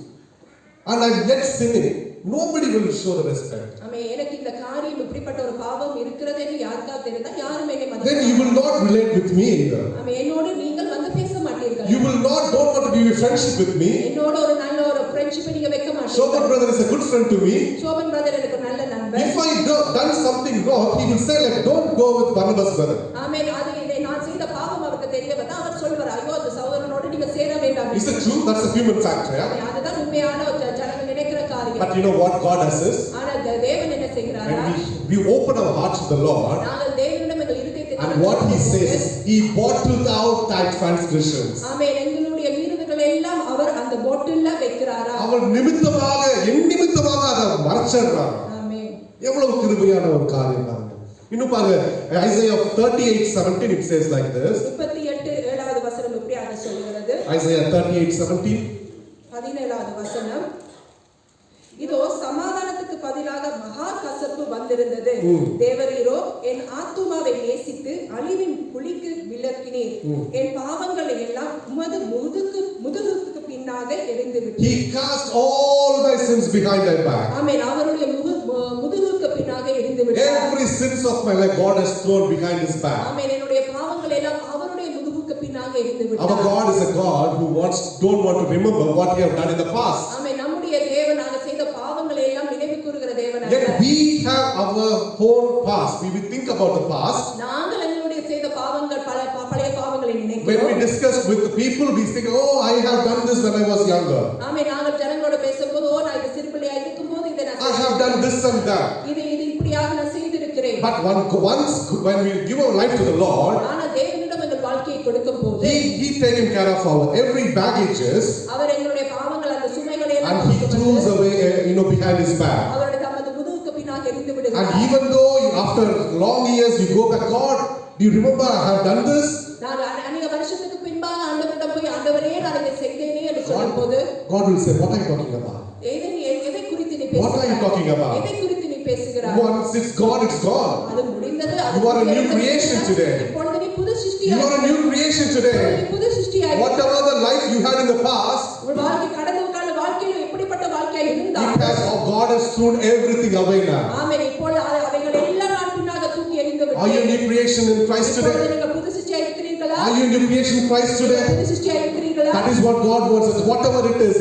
and I'm yet sinning, nobody will show the respect. ஆமென். எனக்கு இந்த காரியம் இப்படிப்பட்ட ஒரு பாவம் இருக்கிறது என்று யாருக்கா தெரிந்தா யாரும் என்னை மதிக்க Then you will not relate with me either. ஆமென். என்னோடு நீங்கள் வந்து பேச மாட்டீர்கள். You will don't want to be in friendship with me. என்னோட ஒரு நல்ல ஒரு ஃப்ரெண்ட்ஷிப் நீங்க வைக்க மாட்டீங்க. Shobhan brother is a good friend to me. Shoban brother எனக்கு நல்ல நண்பர். If I done something wrong, he will say like, don't go with Barnabas brother. ஆமென். இதை நான் செய்த பாவம் அவருக்கு தெரிய வந்தா அவர் சொல்வார், ஐயோ அந்த சகோதரனோடு நீங்க சேர வேண்டாம். Is it true? That's a human factor, yeah? அதுதான் உண்மையான ஜனங்கள் நினைக்கிற காரியம். But you know what God does is, ஆனா தேவன் என்ன செய்கிறார்? when we open our hearts to the Lord, நாங்கள் தேவனிடம் எங்கள் இதயத்தை and what he says is, he bottled out thy transgressions. ஆமென். எங்களுடைய மீறுதல்கள் எல்லாம் அவர் அந்த பாட்டில்ல வைக்கிறாரா? அவர் நிமித்தமாக என் நிமித்தமாக அதை மறைச்சிடுறாங்க. ஆமென். எவ்வளவு கிருபையான ஒரு காரியம் பாருங்க. இன்னும் பாருங்க, Isaiah 38:17 it says like this. 38 வசனம் இப்படியாக சொல்கிறது. Isaiah 38:17. 17வது வசனம். இதோ சமாதானத்துக்கு பதிலாக மகா கசப்பு வந்திருந்தது. தேவரீரோ என் ஆத்துமாவை நேசித்து அழிவின் குழிக்கு விலக்கினீர். என் பாவங்களை எல்லாம் உமது முதுகுக்கு பின்னாக எறிந்துவிட்டீர். He cast all my sins behind thy back. ஆமென். அவருடைய முதுகுக்கு பின்னாக எறிந்துவிட்டார். Every sins of my life God has thrown behind his back. ஆமென். என்னுடைய பாவங்களை எல்லாம் அவருடைய முதுகுக்கு பின்னாக எறிந்துவிட்டார். Our God is a God who don't want to remember what we have done in the past. ஆமென். நம்முடைய தேவன் நாங்கள் செய்த பாவங்களை எல்லாம் நினைவு கூறுகிற தேவன் அல்ல. Yet we have our own past. We will think about the past. நாங்கள் எங்களுடைய செய்த பாவங்கள் பழைய பாவங்களை நினைக்கிறோம். When we discuss with the people, we think, oh, I have done this when I was younger. ஆமென். நாங்கள் ஜனங்களோட பேசும்போது நான் இந்த சிறுபிள்ளையா இருக்கும்போது இதை நான் I have done this and that. இது இப்படியாக நான் செய்திருக்கிறேன். But once when we give our life to the Lord, ஆனா தேவனிடம் எங்கள் வாழ்க்கையை கொடுக்கும்போது he taken care of our every baggages, அவர் எங்களுடைய பாவங்கள் அந்த சுமைகளை and எல்லாம் he throws away behind his back. அவருடைய தமது முதுகுக்கு பின்னாக எறிந்து And விடுகிறார். even though after long years you go back, God, do you remember I have done this? நான் அநேக வருஷத்துக்கு பின்பாக ஆண்டவரிடம் போய் ஆண்டவரே நான் இதை செய்தேனே என்று சொல்லும்போது God will say, what are you talking about? எதை குறித்து நீ What are you talking about? எதை குறித்து நீ பேசுகிறாய்? Once it's gone, it's gone. அது முடிந்தது. You are a new creation today. இப்பொழுது நீ புது You சிருஷ்டியாய் are a new creation today. நீ புது சிருஷ்டியாய். Whatever the life you had in the past, உன் வாழ்க்கை கடந்த கால வாழ்க்கையில எப்படிப்பட்ட வாழ்க்கையா இருந்தாலும் God has thrown everything away now. ஆமென். இப்பொழுது அவைகள் எல்லாம் நான் பின்னாக தூக்கி எறிந்து விட்டேன். Are you a new creation in Christ இப்பொழுது today? நீங்கள் புது சிருஷ்டியாய் இருக்கிறீர்களா? Are you a new creation in Christ today? புது சிருஷ்டியாய் இருக்கிறீர்களா? That is what God wants us. Whatever it is,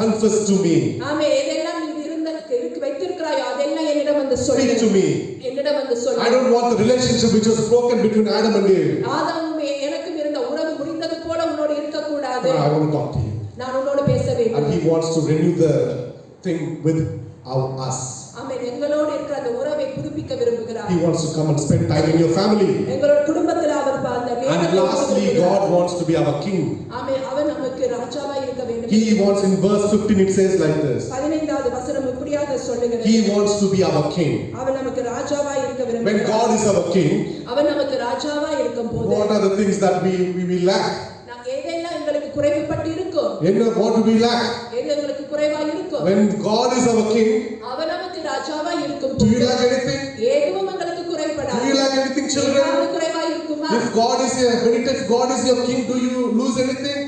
confess to me. ஆமென். எதெல்லாம் நீ வைத்திருக்கிறாயோ அதெல்லாம் என்னிடம் வந்து சொல்லு. Speak to me. என்னிடம் வந்து சொல்லு. I don't want the relationship which was broken between Adam and Eve. ஆதாமும் எனக்கும் இருந்த உறவு முறிந்தது போல உன்னோடு இருக்க கூடாது. I want to talk to you. நான் உன்னோடு பேச வேண்டும். And he wants to renew the thing with us. ஆமென். எங்களோடு இருக்கிற அந்த உறவை புதுப்பிக்க விரும்புகிறார். He wants to come and spend time in your family. எங்களோட குடும்பத்தில் அவர் அந்த And lastly, God wants to be our king. ஆமென். அவர் நமக்கு ராஜாவா இருக்க வேண்டும். He wants, in verse 15 it says like this. 15வது வசனம் இப்படியாக சொல்லுகிறது. He wants to be our king. அவர் நமக்கு ராஜாவா இருக்க When விரும்புகிறார். God is our king, அவர் நமக்கு ராஜாவா இருக்கும்போது what are the things that we lack? நாம் எதெல்லாம் எங்களுக்கு குறைவுபட்டு இருக்கும்? What do we lack? எது எங்களுக்கு குறைவா இருக்கும்? When God is our king, அவர் நமக்கு ராஜாவா do இருக்கும்போது you lack anything? எதுவும் உங்களுக்கு குறைபடாது. Do you lack anything, children? ஏதாவது குறைவா இருக்குமா? If God is your king, do you lose anything?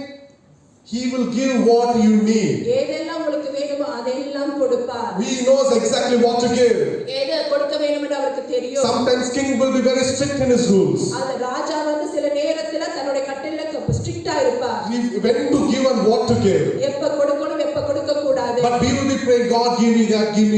He will give what you need. ஏதெல்லாம் உங்களுக்கு வேணுமோ அதெல்லாம் கொடுப்பார். He knows exactly what to give. எதை கொடுக்க வேண்டும் என்று அவருக்கு தெரியும். Sometimes king will be very strict in his rules. அந்த ராஜா வந்து சில நேரத்துல தன்னுடைய கட்டளைக்கு ஸ்ட்ரிக்ட்டா இருப்பார். When to give and what to give. எப்ப கொடுக்கணும் எப்ப கொடுக்க கூடாது. But we will be praying, God give me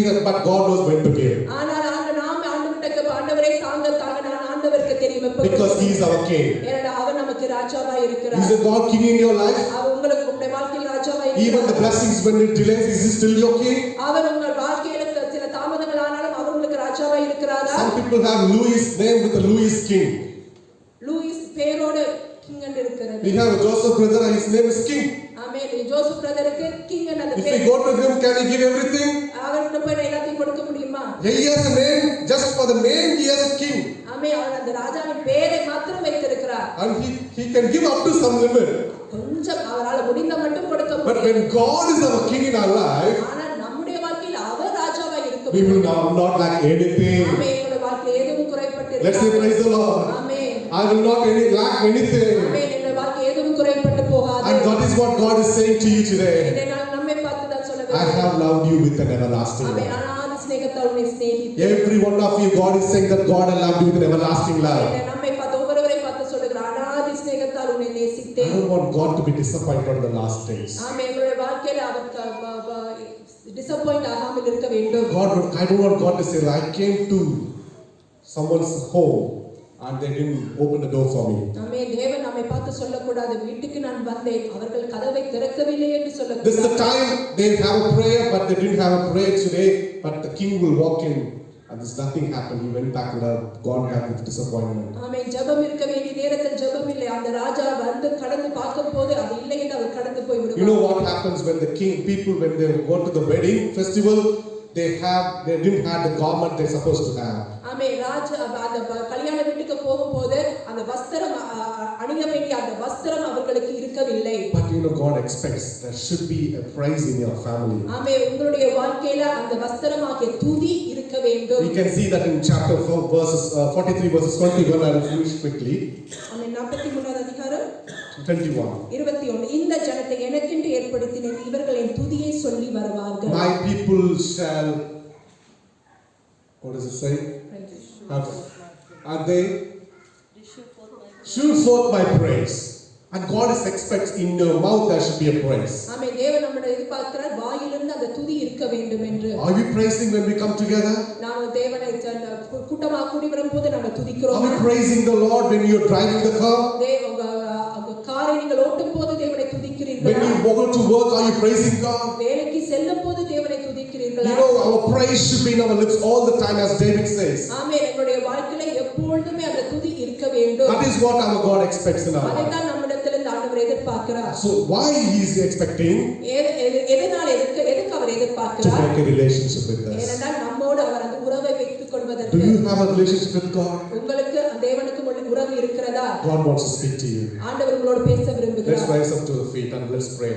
that, but God knows when to give. ஆனால் நாம் ஆண்டவருக்கு ஆண்டவரே தாங்க நான் ஆண்டவருக்கு தெரியும் எப்ப. Because he is our king. ஏன்னா அவர் நமக்கு ராஜாவா இருக்கிறார். Is God king in your life? அவர் உங்களுக்கு உங்களுடைய வாழ்க்கையில் ராஜாவா இருக்கிறார். Even the blessings when it delays, is he still your king? அவர் உங்கள் வாழ்க்கையில சில தாமதங்கள் ஆனாலும் அவர் உங்களுக்கு ராஜாவா இருக்கிறாரா? Some people have Louis name with the Louis king. Louis பேரோட கிங் என்று இருக்கிறது. We have a Joseph brother and his name is king. ஆமென். ஜோசப் பிரதருக்கு கிங் என்ற If பேர். we go to him, can he give everything? அவர்கிட்ட போய் எல்லாத்தையும் கொடுக்க முடியுமா? He has a name, just for the name he has a king. ஆமென். அவர் அந்த ராஜாவின் பெயரை மாத்திரம் வைத்திருக்கிறார். And he can give up to some limit. கொஞ்சம் அவரால் முடிந்த மட்டும் கொடுக்க But முடியும். when God is our king in our life, ஆனால் நம்முடைய வாழ்க்கையில் அவர் ராஜாவா இருக்க we will முடியும். not lack anything. ஆமென். எங்களுடைய வாழ்க்கையில் எதுவும் குறைபட்டு Let's say praise the Lord. Amen. I will not lack anything. ஆமென். எங்களுடைய வாழ்க்கையில் எதுவும் குறைபட்டு போகாது. And that is what God is saying to you today. இதை நான் நம்மை பார்த்து தான் சொல்ல I வேண்டும். have loved you with an everlasting amen. love. அநாதி சிநேகத்தால் உன்னை சிநேகித்தேன். Every one of you, God is saying that God has loved you with an everlasting love. இதை நம்மை பார்த்து ஒவ்வொருவரை பார்த்து சொல்லுகிறார். அநாதி சிநேகத்தால் உன்னை I Nesithen. don't want God to be disappointed on the last days. ஆமென். எங்களுடைய வாழ்க்கையில அவர் டிசப்பாயிண்ட் ஆகாமல் இருக்க வேண்டும். I don't want God to say that I came to someone's home and they didn't open the door for me. ஆமென். தேவன் நம்மை பார்த்து சொல்லக்கூடாது வீட்டுக்கு நான் வந்தேன் அவர்கள் கதவை திறக்கவில்லை என்று This is the சொல்லக்கூடாது. time they have a prayer, but they didn't have a prayer today. But the king will walk in, and there's nothing happened. He went back and gone back with disappointment. ஆமென். ஜெபம் இருக்க வேண்டிய நேரத்தில் ஜெபம் இல்லை. அந்த ராஜா வந்து கடந்து பார்க்கும்போது அது இல்லை என்று அவர் கடந்து போய் விடுவார். You know what happens when the king people when they go to the wedding festival, they didn't have the garment they're supposed to have. ஆமென். ராஜா அந்த கல்யாண வீட்டுக்கு போகும்போது அந்த வஸ்திரம் அணிய வேண்டிய அந்த வஸ்திரம் அவர்களுக்கு இருக்கவில்லை. But you know God expects there should be a praise in your family. ஆமென். உங்களுடைய வாழ்க்கையில அந்த வஸ்திரமாகிய துதி இருக்க வேண்டும். We can see that in chapter 4 verses 43 verses 21. I will finish quickly. ஆமென். 43வது அதிகாரம் 21. 21. இந்த ஜனத்தை எனக்கென்று ஏற்படுத்தினேன் இவர்கள் என் துதியை சொல்லி வருவார்கள். My people shall, what does it say? Are they shoot forth my praise? And God is expects in your mouth there should be a praise. ஆமென். தேவன் நம்முடைய எதிர்பார்க்கிறார் வாயிலிருந்து அந்த துதி இருக்க வேண்டும் என்று. Are we praising when we come together? நாம் தேவனை கூட்டமாக கூடி வரும்போது நாம் துதிக்கிறோம். Are we praising the Lord when you are driving the car? காரை நீங்கள் ஓட்டும் போது தேவனை துதிக்கிறீர்களா? When you go to work, are you praising God? வேலைக்கு செல்லும் போது தேவனை துதிக்கிறீர்களா? You know our praise should be in our lips all the time, as David says. ஆமென். நம்முடைய வாழ்க்கையில எப்பொழுதுமே அந்த துதி இருக்க வேண்டும். That is what our God expects in our life. அதைத்தான் நம்மிடத்திலிருந்து ஆண்டவர் எதிர்பார்க்கிறார். So why he is expecting? எதனால் எதுக்கு அவர் To எதிர்பார்க்கிறார்? make a relationship with us. ஏனென்றால் நம்மோடு அவர் அந்த உறவை வைத்துக் Do கொள்வதற்கு. you have a relationship with God? உங்களுக்கு தேவனுக்கு உறவு இருக்கிறதா? God wants to speak to you. ஆண்டவர் உங்களோடு பேச Let's விரும்புகிறார். rise up to the feet and let's pray.